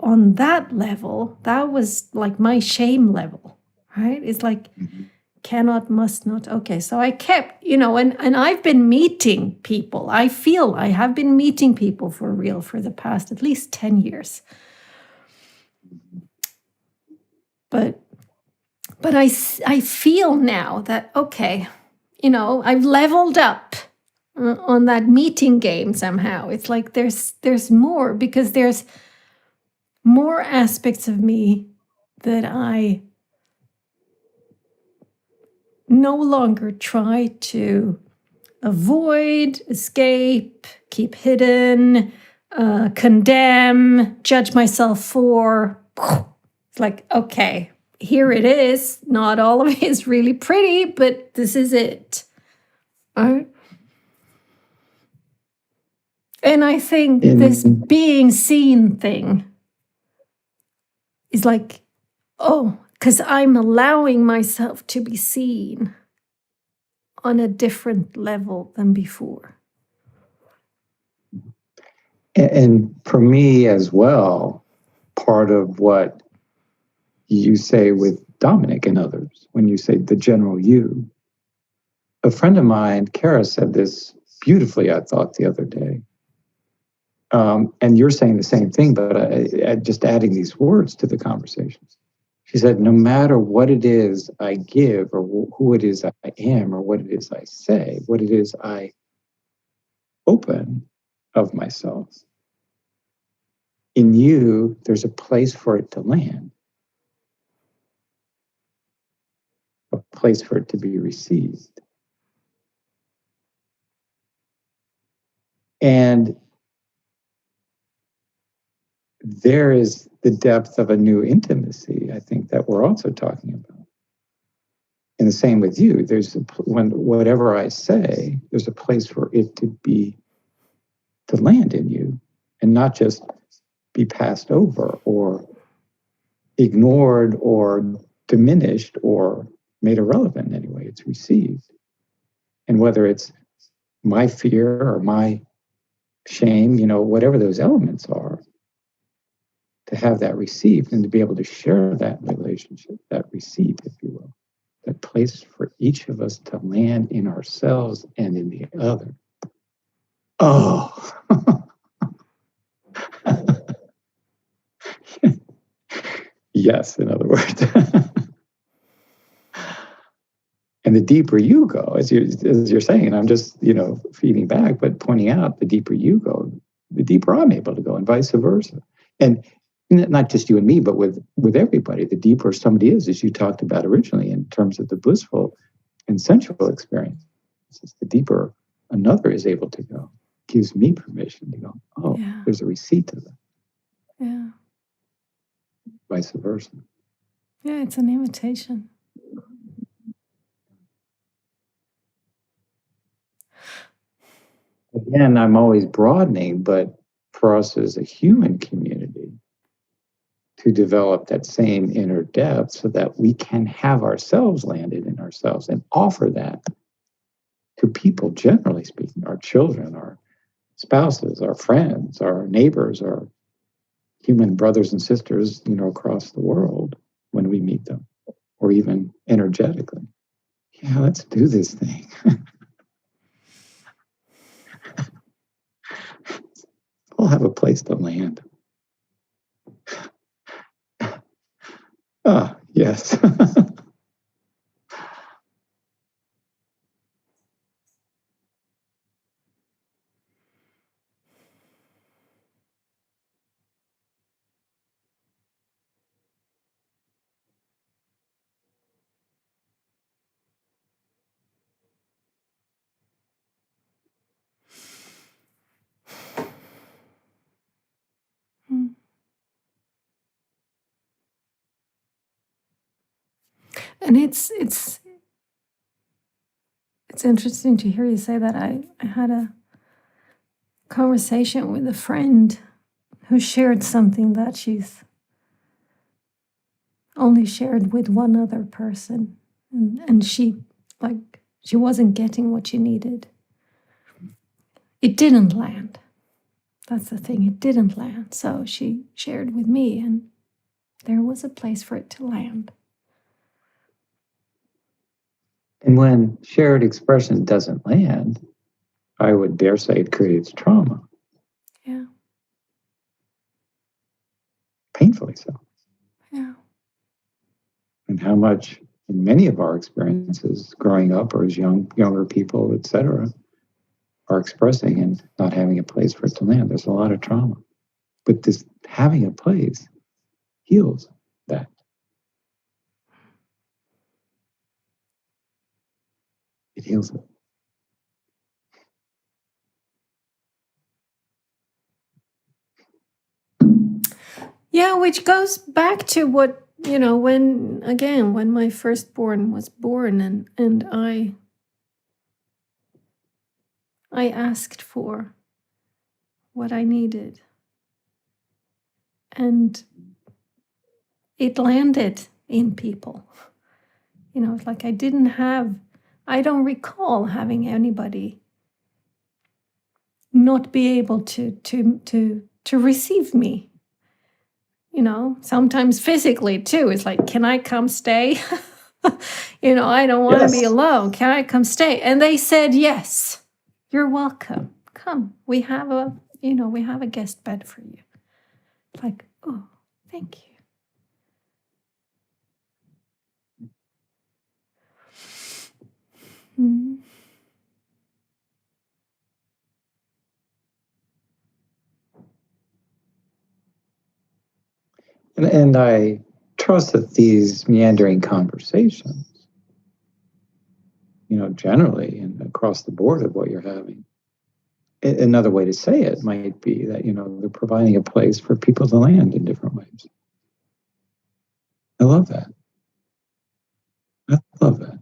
S1: on that level, that was like my shame level, right? It's like, cannot, must not. Okay, so I kept, and I've been meeting people. I feel I have been meeting people for real for the past at least 10 years. But I feel now that, okay, I've leveled up on that meeting game somehow. It's like there's more, because there's more aspects of me that I no longer try to avoid, escape, keep hidden, condemn, judge myself for. It's like, okay, here it is. Not all of it is really pretty, but this is it. All right? And I think this being seen thing is like, oh, because I'm allowing myself to be seen on a different level than before.
S2: And for me as well, part of what you say with Dominic and others, when you say the general you, a friend of mine, Kara, said this beautifully, I thought, the other day. And you're saying the same thing, but I just adding these words to the conversations. She said, no matter what it is I give, or who it is I am, or what it is I say, what it is I open of myself, in you, there's a place for it to land, a place for it to be received. And there is the depth of a new intimacy, I think, that we're also talking about. And the same with you. When whatever I say, there's a place for it to land in you, and not just be passed over or ignored or diminished or made irrelevant in any way. It's received. And whether it's my fear or my shame, whatever those elements are, to have that received and to be able to share that relationship, that receipt, if you will, that place for each of us to land in ourselves and in the other. Oh, yes, in other words. And the deeper you go, as you're saying, and I'm just, feeding back, but pointing out, the deeper you go, the deeper I'm able to go, and vice versa. And not just you and me, but with everybody, the deeper somebody is, as you talked about originally, in terms of the blissful and sensual experience, the deeper another is able to go, gives me permission to go, oh,
S1: Yeah.
S2: there's a receipt to that.
S1: Yeah.
S2: Vice versa.
S1: Yeah, it's an invitation.
S2: Again, I'm always broadening, but for us as a human community, to develop that same inner depth so that we can have ourselves landed in ourselves and offer that to people, generally speaking, our children, our spouses, our friends, our neighbors, our human brothers and sisters, across the world when we meet them, or even energetically. Yeah, let's do this thing. We'll have a place to land. Ah, yes.
S1: Mm. And it's interesting to hear you say that. I had a conversation with a friend who shared something that she's only shared with one other person, and she wasn't getting what she needed. It didn't land. That's the thing. It didn't land. So she shared with me, and there was a place for it to land.
S2: And when shared expression doesn't land, I would dare say it creates trauma.
S1: Yeah.
S2: Painfully so.
S1: Yeah.
S2: And how much, in many of our experiences growing up or as younger people, etc., are expressing and not having a place for it to land. There's a lot of trauma. But this having a place heals that. It heals it.
S1: Yeah, which goes back to what, when my firstborn was born, and I asked for what I needed. And it landed in people. It's like I don't recall having anybody not be able to receive me. Sometimes physically too. It's like, can I come stay? I don't want to be alone. Can I come stay? And they said, yes, you're welcome. Come. We have a guest bed for you. Like, oh, thank you. Mm-hmm.
S2: And I trust that these meandering conversations, generally and across the board of what you're having, another way to say it might be that, they're providing a place for people to land in different ways. I love that. I love that.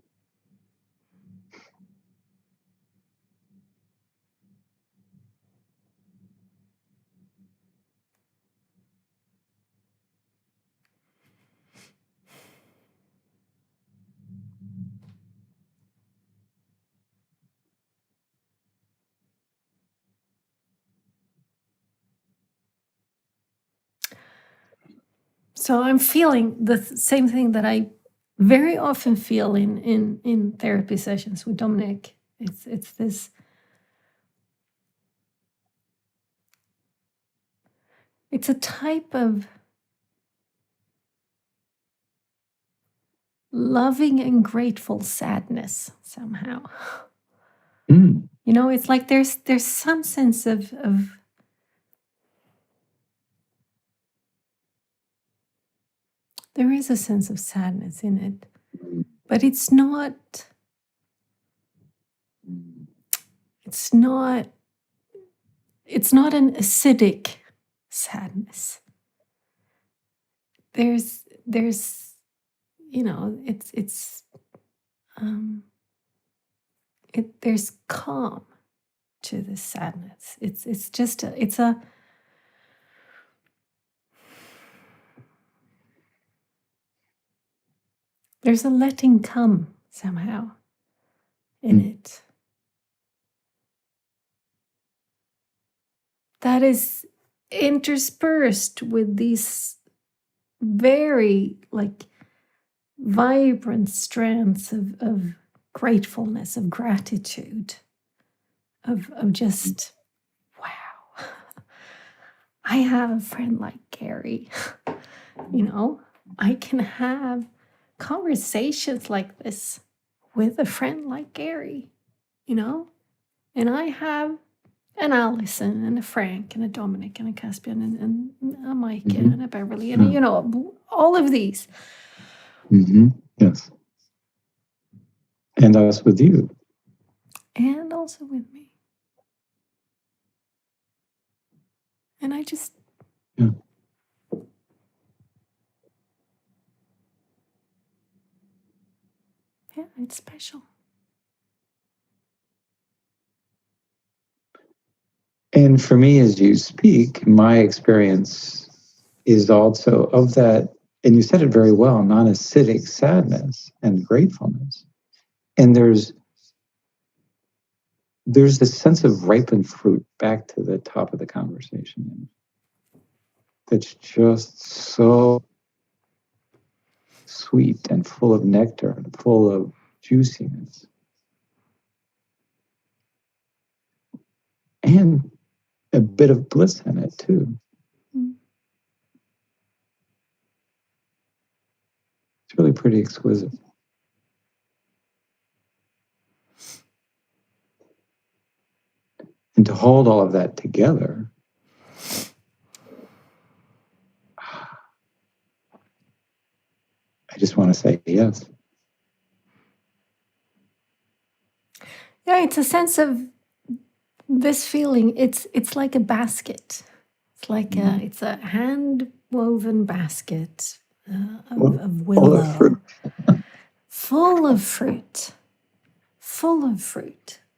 S1: So I'm feeling the same thing that I very often feel in therapy sessions with Dominic. It's this. It's a type of loving and grateful sadness somehow.
S2: Mm.
S1: You know, it's like there's some sense of there is a sense of sadness in it, but it's not an acidic sadness. There's you know, there's calm to the sadness. It's just there's a letting come somehow in it that is interspersed with these very vibrant strands of gratefulness, of gratitude, of just, wow, I have a friend like Gary. You know, I can have conversations like this with a friend like Gary, you know, and I have an Allison and a Frank and a Dominic and a Caspian and a Mike and a Beverly and you know, all of these.
S2: Yes. And us with you.
S1: And also with me. And I just...
S2: Yeah.
S1: Yeah, it's special.
S2: And for me, as you speak, my experience is also of that, and you said it very well, non-acidic sadness and gratefulness. And there's this sense of ripened fruit, back to the top of the conversation, that's just so sweet and full of nectar and full of juiciness. And a bit of bliss in it too. It's really pretty exquisite. And to hold all of that together, I just want to say yes.
S1: Yeah, it's a sense of this feeling. It's like a basket. It's like it's a hand woven basket of willow, full of fruit,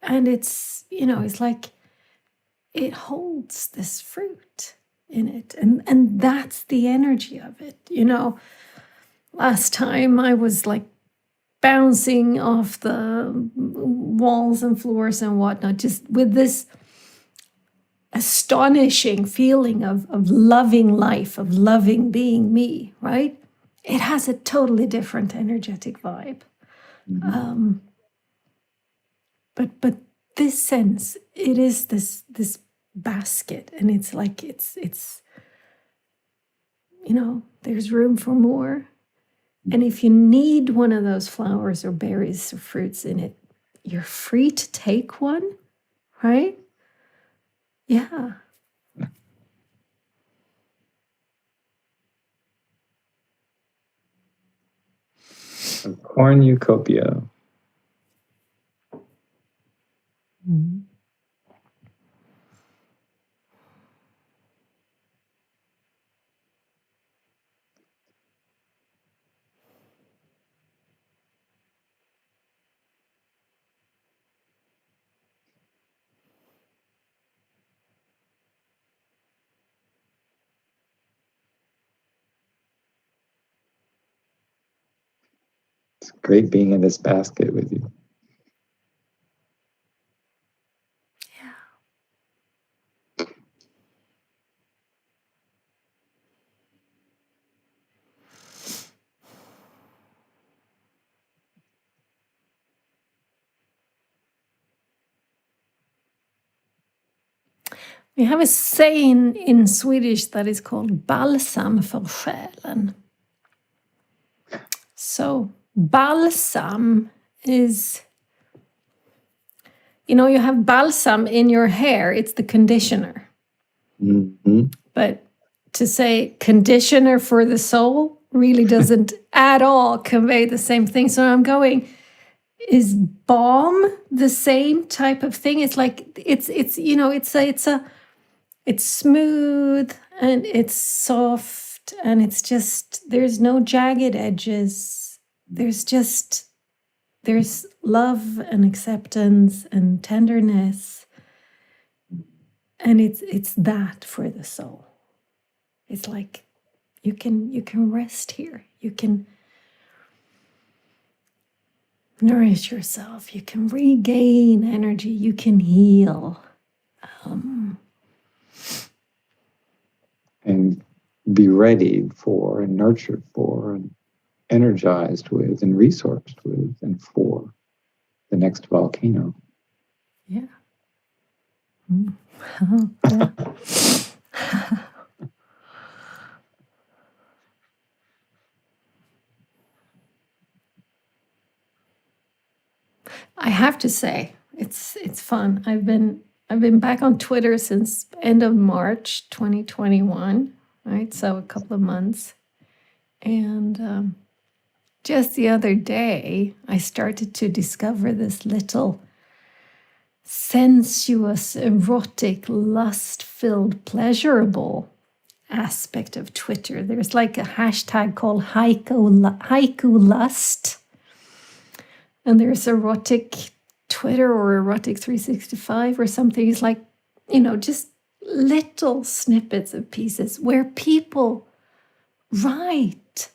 S1: and it's, you know, it's like it holds this fruit in it, and that's the energy of it. You know, last time I was like bouncing off the walls and floors and whatnot, just with this astonishing feeling of loving life, of loving being me, right? It has a totally different energetic vibe. But this sense, it is this basket, and it's like it's you know, there's room for more. And if you need one of those flowers or berries or fruits in it, you're free to take one, right? Yeah.
S2: A cornucopia. It's great being in this basket with you.
S1: We have a saying in Swedish that is called balsam för själen. So balsam is, you have balsam in your hair, it's the conditioner.
S2: Mm-hmm.
S1: But to say conditioner for the soul really doesn't at all convey the same thing. So I'm going, is balm the same type of thing? It's like it's smooth and it's soft and it's just, there's no jagged edges. There's love and acceptance and tenderness. And it's that for the soul. It's like you can rest here. You can nourish yourself. You can regain energy. You can heal.
S2: And be ready for and nurtured for and energized with and resourced with and for the next volcano.
S1: Yeah. Oh, yeah. I have to say, it's fun. I've been back on Twitter since end of March 2021, right? So a couple of months. And just the other day, I started to discover this little sensuous, erotic, lust-filled, pleasurable aspect of Twitter. There's like a hashtag called haiku lust. And there's erotic Twitter or erotic 365 or something. It's like, just little snippets of pieces where people write.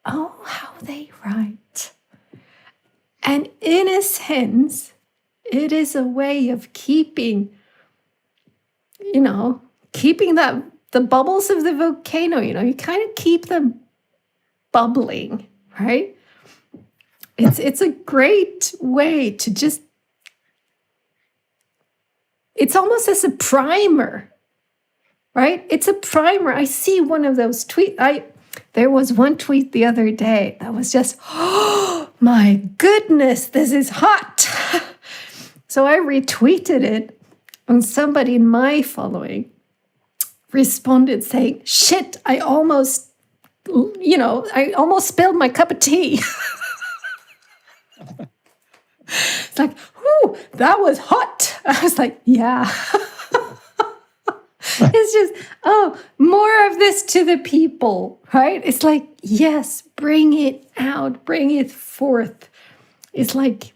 S1: Oh, how they write. And in a sense, it is a way of keeping that the bubbles of the volcano, you kind of keep them bubbling, right? It's a great way to just, it's almost as a primer, right? It's a primer. I see one of those tweets. There was one tweet the other day that was just, oh my goodness, this is hot. So I retweeted it, and somebody in my following responded saying, shit, I almost spilled my cup of tea. It's like, whoo, that was hot. I was like, yeah. It's just, more of this to the people, right? It's like, yes, bring it out, bring it forth. It's like,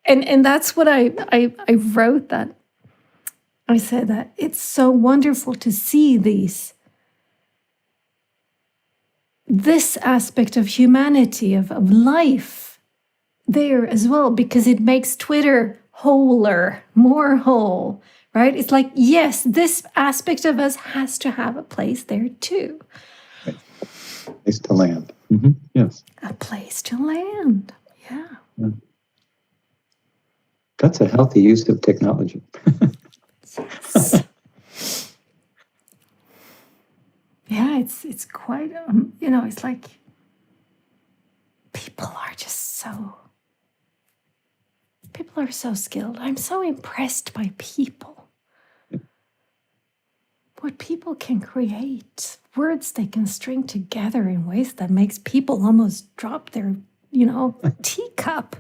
S1: and that's what I wrote that. I said that it's so wonderful to see this aspect of humanity, of life there as well, because it makes Twitter wholer, more whole, right? It's like, yes, this aspect of us has to have a place there too.
S2: Right. Place to land. Mm-hmm. Yes.
S1: A place to land. Yeah.
S2: That's a healthy use of technology.
S1: Yes. Yeah, it's quite, it's like people are so skilled. I'm so impressed by people. What people can create, words they can string together in ways that makes people almost drop their, teacup.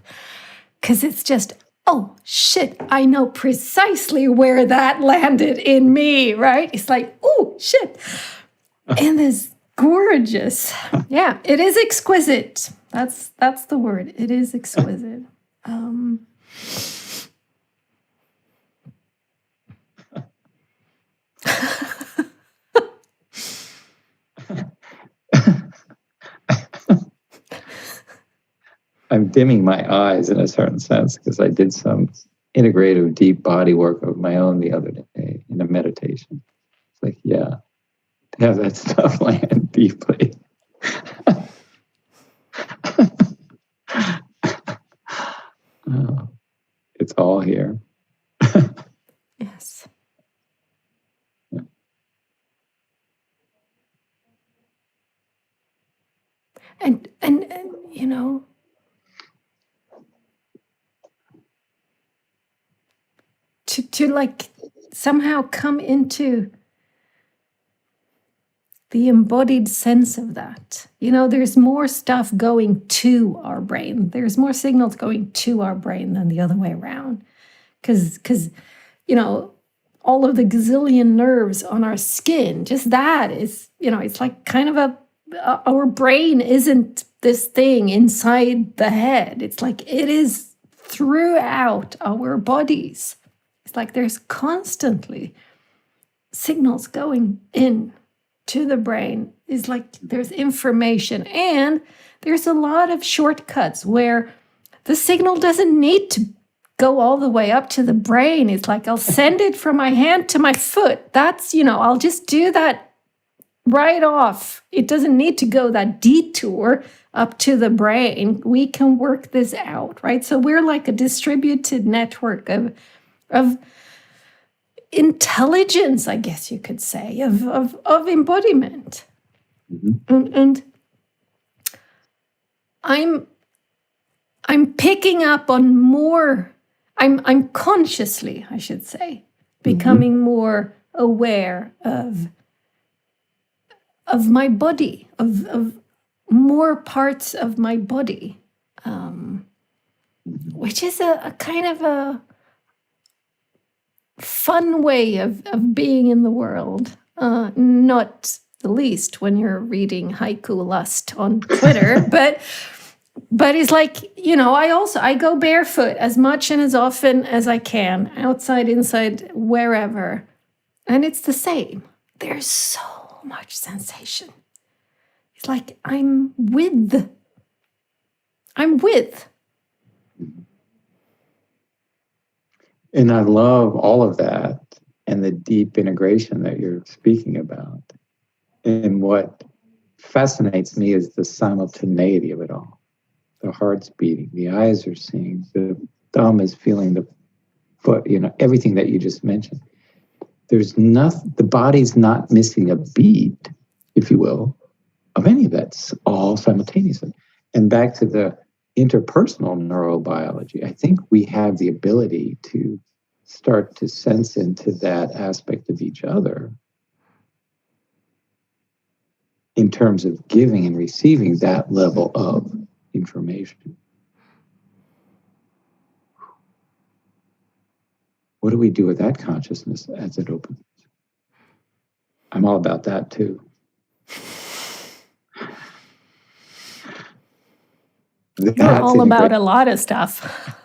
S1: Because it's just, oh, shit, I know precisely where that landed in me, right? It's like, oh, shit. And this gorgeous. Yeah, it is exquisite. That's the word. It is exquisite.
S2: I'm dimming my eyes in a certain sense because I did some integrative deep body work of my own the other day in a meditation. It's like, yeah, to have that stuff land deeply. Oh, it's all here.
S1: Yes. and to like somehow come into the embodied sense of that. There's more stuff going to our brain. There's more signals going to our brain than the other way around. Because all of the gazillion nerves on our skin, just that is, it's like kind of our brain isn't this thing inside the head. It's like it is throughout our bodies. It's like there's constantly signals going in to the brain. Is like there's information, and there's a lot of shortcuts where the signal doesn't need to go all the way up to the brain. It's like I'll send it from my hand to my foot. That's, I'll just do that right off. It doesn't need to go that detour up to the brain. We can work this out, right? So we're like a distributed network of intelligence, I guess you could say, of embodiment.
S2: Mm-hmm.
S1: And I'm picking up on more. I'm consciously, I should say, becoming more aware of my body, of more parts of my body, which is a kind of a fun way of being in the world. Not the least when you're reading haiku lust on Twitter, but it's like, I go barefoot as much and as often as I can, outside, inside, wherever. And it's the same. There's so much sensation. It's like I'm with.
S2: And I love all of that and the deep integration that you're speaking about. And what fascinates me is the simultaneity of it all. The heart's beating, the eyes are seeing, the thumb is feeling the foot, everything that you just mentioned. There's nothing, the body's not missing a beat, if you will, of any of that. It's all simultaneously. And back to the interpersonal neurobiology, I think we have the ability to start to sense into that aspect of each other in terms of giving and receiving that level of information. What do we do with that consciousness as it opens? I'm all about that too.
S1: You're all about a lot of stuff.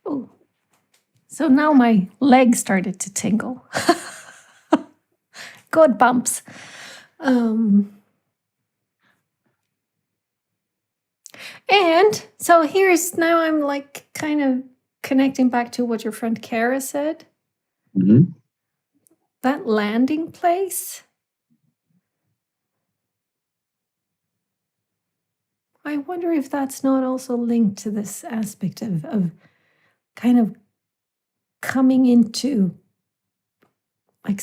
S1: Oh, so now my leg started to tingle. Good bumps. And so now I'm like kind of connecting back to what your friend Kara said.
S2: Mm-hmm.
S1: That landing place. I wonder if that's not also linked to this aspect of kind of coming into, like,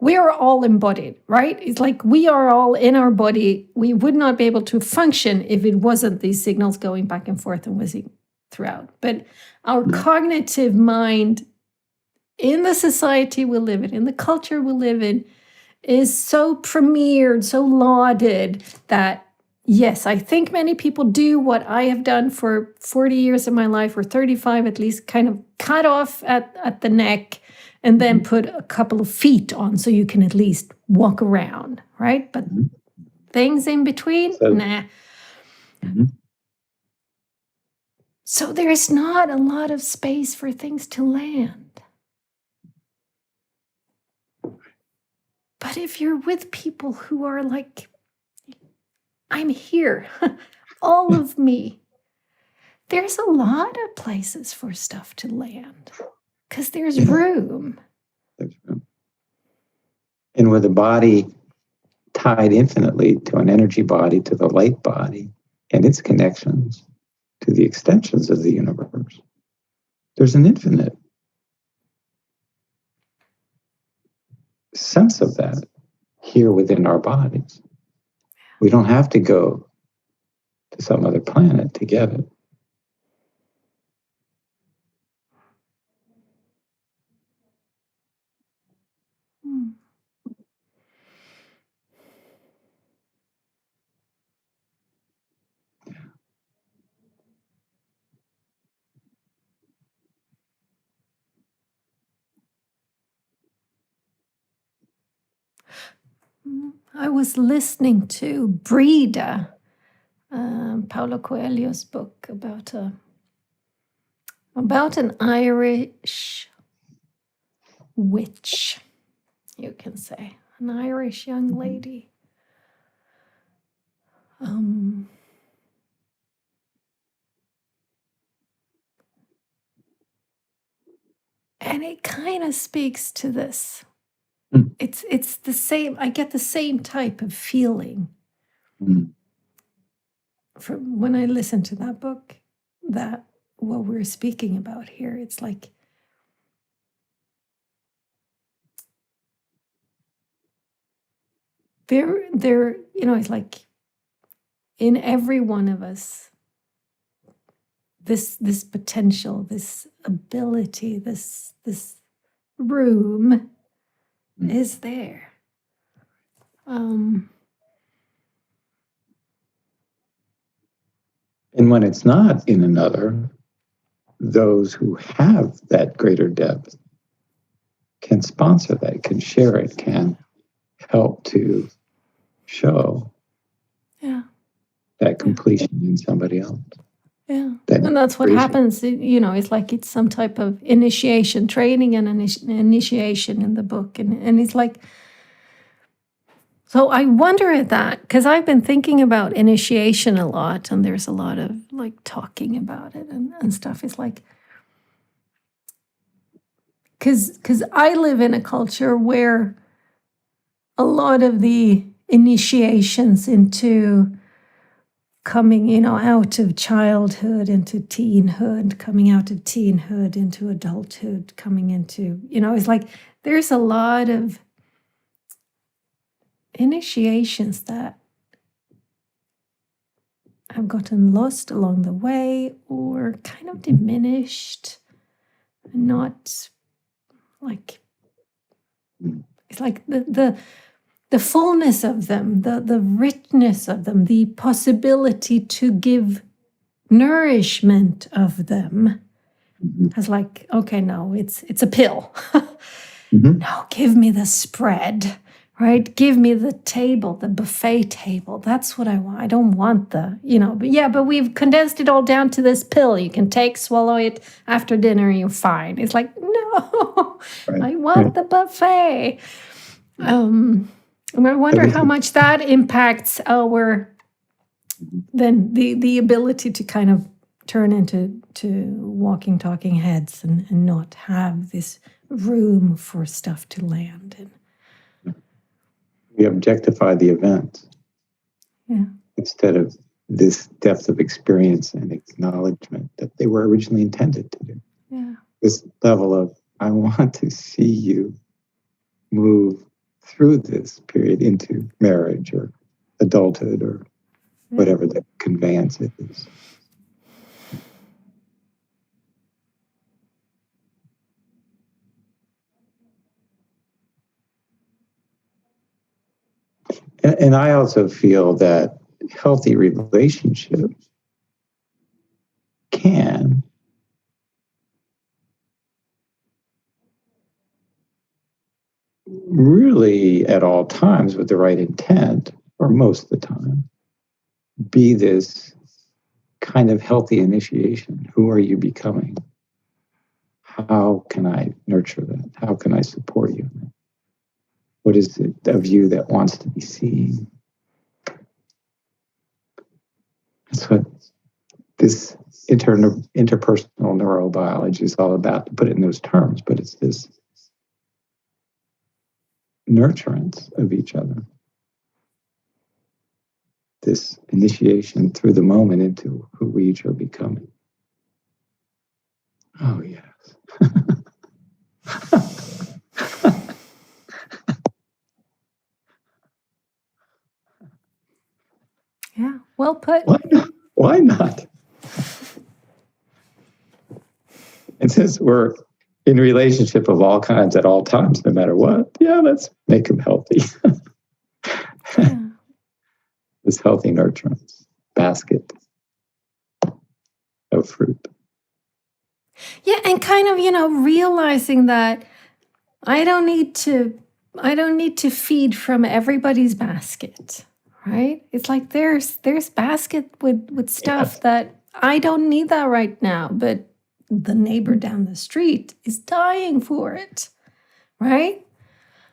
S1: we are all embodied, right? It's like we are all in our body. We would not be able to function if it wasn't these signals going back and forth and whizzing throughout. But our cognitive mind, in the society we live in the culture we live in, is so premiered, so lauded that, yes, I think many people do what I have done for 40 years of my life, or 35 at least, kind of cut off at the neck and then put a couple of feet on so you can at least walk around, right? But things in between, nah.
S2: Mm-hmm.
S1: So there's not a lot of space for things to land. But if you're with people who are like, I'm here, all of me, there's a lot of places for stuff to land because there's room.
S2: There's room. And with the body tied infinitely to an energy body, to the light body, and its connections to the extensions of the universe, there's an infinite sense of that here within our bodies. We don't have to go to some other planet to get it.
S1: Mm. I was listening to Breda, Paulo Coelho's book about an Irish witch, you can say, an Irish young lady. And it kind of speaks to this.
S2: Mm.
S1: It's the same. I get the same type of feeling from when I listen to that book. That what we're speaking about here. It's like there. It's like in every one of us, this potential, this ability, this room is there.
S2: And when it's not in another, those who have that greater depth can sponsor that, can share it, can help to show that completion in somebody else.
S1: Yeah. And that's what happens. It's like it's some type of initiation training and initiation in the book. And it's like, so I wonder at that, because I've been thinking about initiation a lot, and there's a lot of like talking about it and stuff. It's like, because I live in a culture where a lot of the initiations into coming, out of childhood into teenhood, coming out of teenhood into adulthood, coming into, it's like there's a lot of initiations that have gotten lost along the way or kind of diminished, not like, it's like the fullness of them, the richness of them, the possibility to give nourishment of them as like, okay, no, it's a pill. No, give me the spread, right? Give me the table, the buffet table. That's what I want. I don't want but we've condensed it all down to this pill. You can swallow it after dinner and you're fine. It's like, no, right. I want the buffet. And I wonder how much that impacts our then the ability to kind of turn into walking, talking heads and not have this room for stuff to land in.
S2: We objectify the event instead of this depth of experience and acknowledgement that they were originally intended to do.
S1: Yeah.
S2: This level of, I want to see you move through this period into marriage or adulthood or whatever the conveyance is. And I also feel that healthy relationships can really, at all times, with the right intent, or most of the time, be this kind of healthy initiation. Who are you becoming? How can I nurture that? How can I support you? What is it of you that wants to be seen? That's what this interpersonal neurobiology is all about, to put it in those terms, but it's this nurturance of each other. This initiation through the moment into who we each are becoming. Oh, yeah.
S1: Yeah. Well put.
S2: Why not? Why not? And since we're in relationship of all kinds at all times, no matter what, yeah, let's make them healthy.
S1: Yeah.
S2: This healthy nurturance basket of fruit.
S1: Yeah, and kind of, realizing that I don't need to feed from everybody's basket, right? It's like there's basket with stuff
S2: Yes.
S1: that I don't need that right now, but the neighbor down the street is dying for it, right?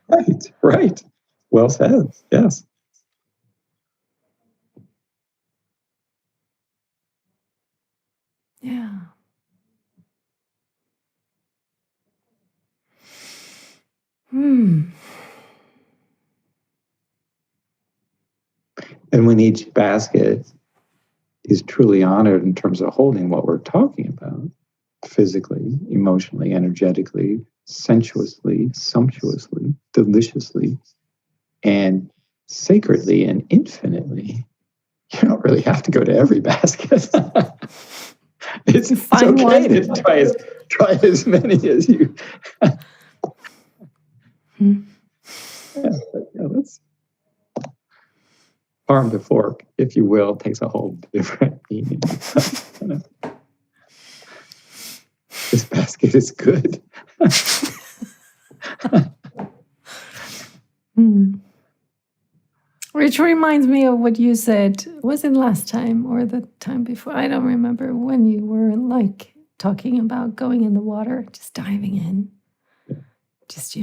S2: Right, right. Well said. Yes.
S1: Yeah. Hmm.
S2: And when each basket is truly honored in terms of holding what we're talking about, physically, emotionally, energetically, sensuously, sumptuously, deliciously, and sacredly and infinitely, you don't really have to go to every basket. It's
S1: Find
S2: okay
S1: one.
S2: to try as many as you. Let's farm to fork, if you will, takes a whole different meaning. This basket is good.
S1: Which reminds me of what you said. Was it last time or the time before? I don't remember, when you were like talking about going in the water, just diving in.
S2: Yeah.
S1: Just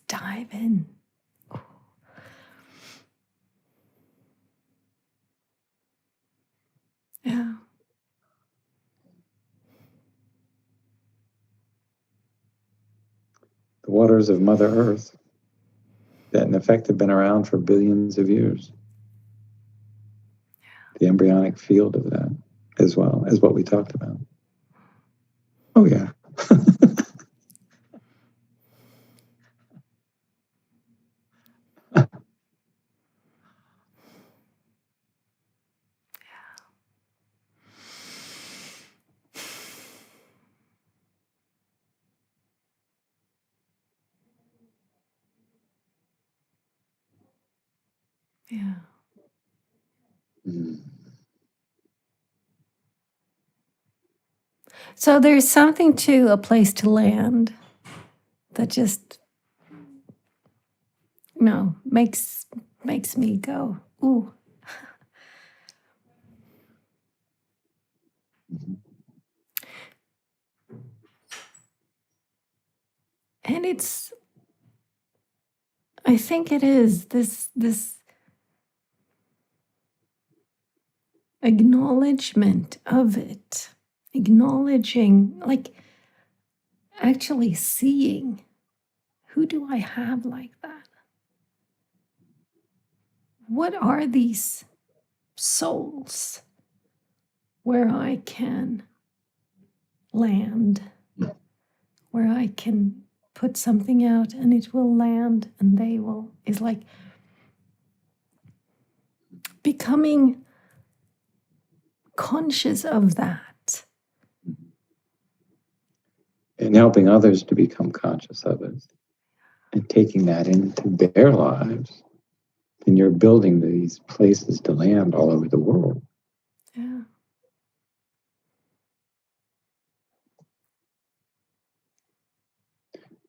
S1: dive in. Yeah.
S2: The waters of Mother Earth that in effect have been around for billions of years. The embryonic field of that, as well as what we talked about. Oh, yeah.
S1: Yeah.
S2: Mm.
S1: So there's something to a place to land that just, makes me go, ooh.
S2: Mm-hmm.
S1: And I think it is this acknowledgement of it, acknowledging, like actually seeing, who do I have like that? What are these souls where I can land, where I can put something out and it will land and they will, is like becoming conscious of that.
S2: And helping others to become conscious of it and taking that into their lives. And you're building these places to land all over the world.
S1: Yeah.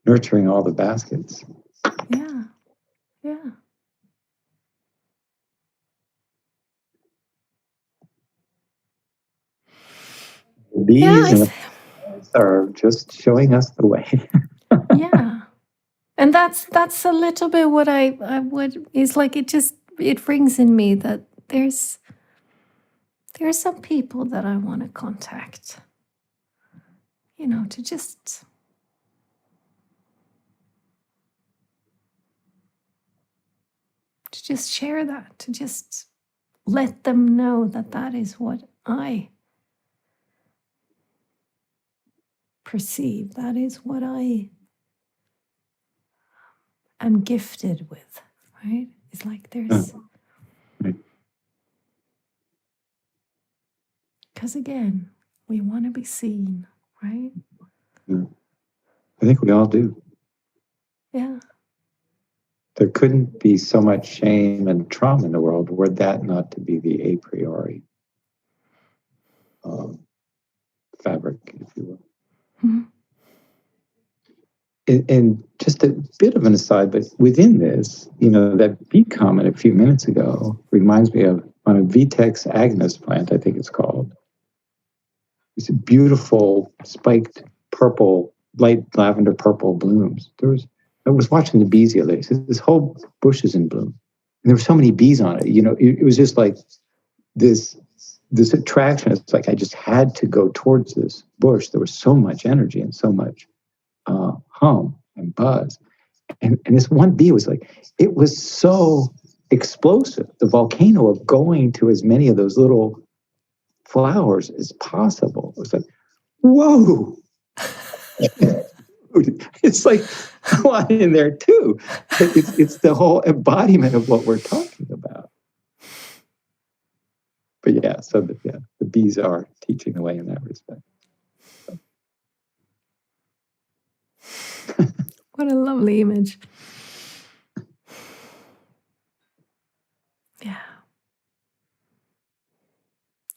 S2: Nurturing all the baskets.
S1: Yeah. Yeah.
S2: These and the flowers are just showing us the way.
S1: Yeah. And that's a little bit what I would is like, it rings in me that there's some people that I want to contact, to just share that, to just let them know that that is what I perceive, that is what I am gifted with, right? It's like there's
S2: Right.
S1: Because again, we want to be seen, right?
S2: Yeah. I think we all do.
S1: Yeah.
S2: There couldn't be so much shame and trauma in the world were that not to be the a priori fabric, if you will.
S1: Mm-hmm.
S2: And just a bit of an aside, but within this, that bee comment a few minutes ago reminds me of on a Vitex Agnes plant, I think it's called. It's a beautiful spiked purple, light lavender purple blooms. I was watching the bees the other day. So this whole bush is in bloom. And there were so many bees on it. It was just like this attraction. It's like I just had to go towards this bush. There was so much energy and so much hum and buzz. And this one bee was like, it was so explosive. The volcano of going to as many of those little flowers as possible. It was like, whoa. It's like a lot in there too. But it's the whole embodiment of what we're talking about. But yeah, so the bees are teaching the way in that respect.
S1: What a lovely image. Yeah.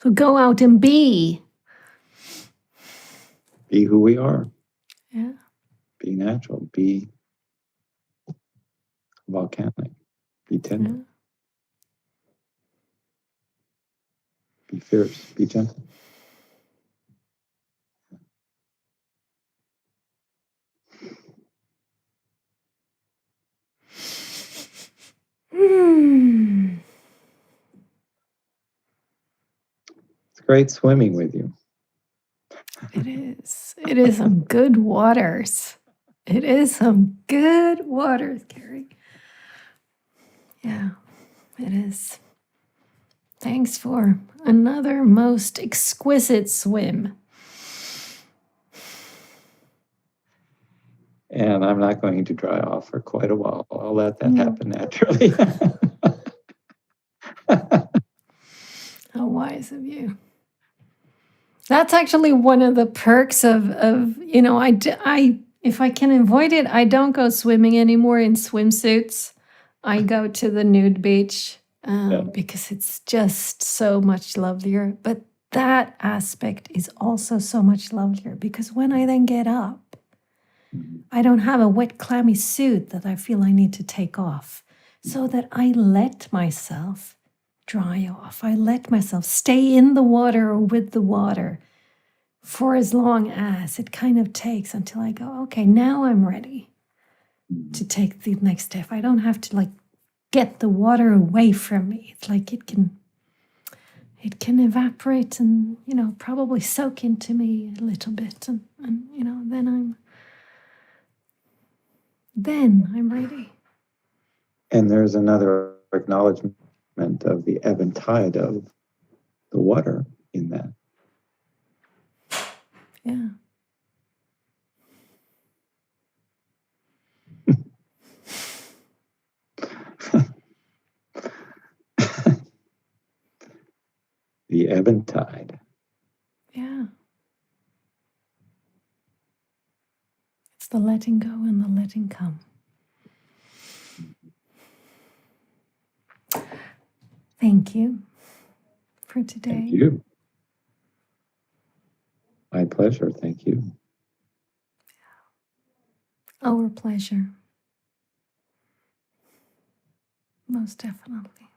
S1: So go out and be.
S2: Be who we are.
S1: Yeah.
S2: Be natural. Be volcanic. Be tender.
S1: Yeah.
S2: Be fierce. Be gentle. It's great swimming with you.
S1: It is. It is some good waters. It is some good waters, Carrie. Yeah, it is. Thanks for another most exquisite swim.
S2: And I'm not going to dry off for quite a while. I'll let that happen naturally.
S1: How wise of you. That's actually one of the perks of if I can avoid it, I don't go swimming anymore in swimsuits. I go to the nude beach because it's just so much lovelier. But that aspect is also so much lovelier because when I then get up, I don't have a wet, clammy suit that I feel I need to take off, so that I let myself dry off. I let myself stay in the water or with the water for as long as it kind of takes until I go, okay, now I'm ready to take the next step. I don't have to get the water away from me. It's like it can evaporate and, probably soak into me a little bit. And then I'm ready.
S2: And there's another acknowledgement of the ebb and tide of the water in that.
S1: Yeah.
S2: The ebb and tide.
S1: Yeah. It's the letting go and the letting come. Thank you for today.
S2: Thank you. My pleasure. Thank you.
S1: Our pleasure. Most definitely.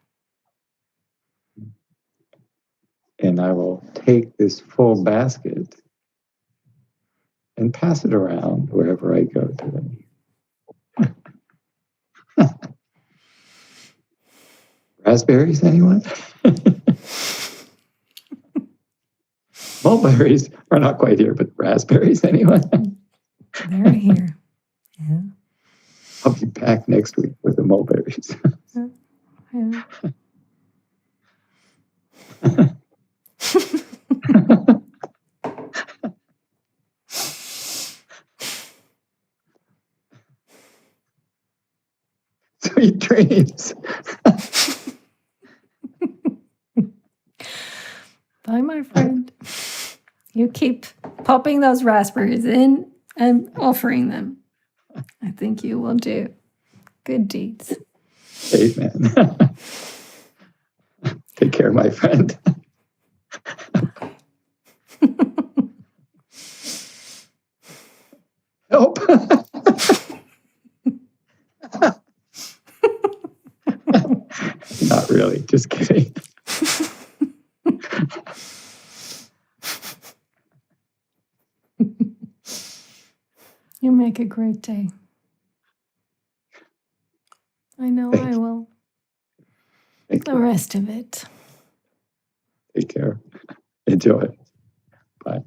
S2: And I will take this full basket and pass it around wherever I go today. Raspberries, anyone? Mulberries are not quite here, but raspberries, anyone?
S1: They're here. Yeah.
S2: I'll be back next week with the mulberries.
S1: Yeah.
S2: Sweet dreams.
S1: Bye, my friend. You keep popping those raspberries in and offering them. I think you will do good deeds.
S2: Amen. Take care, my friend. Help. Not really, just kidding.
S1: You make a great day. I know I will. The rest of it.
S2: Take care. Enjoy. Bye.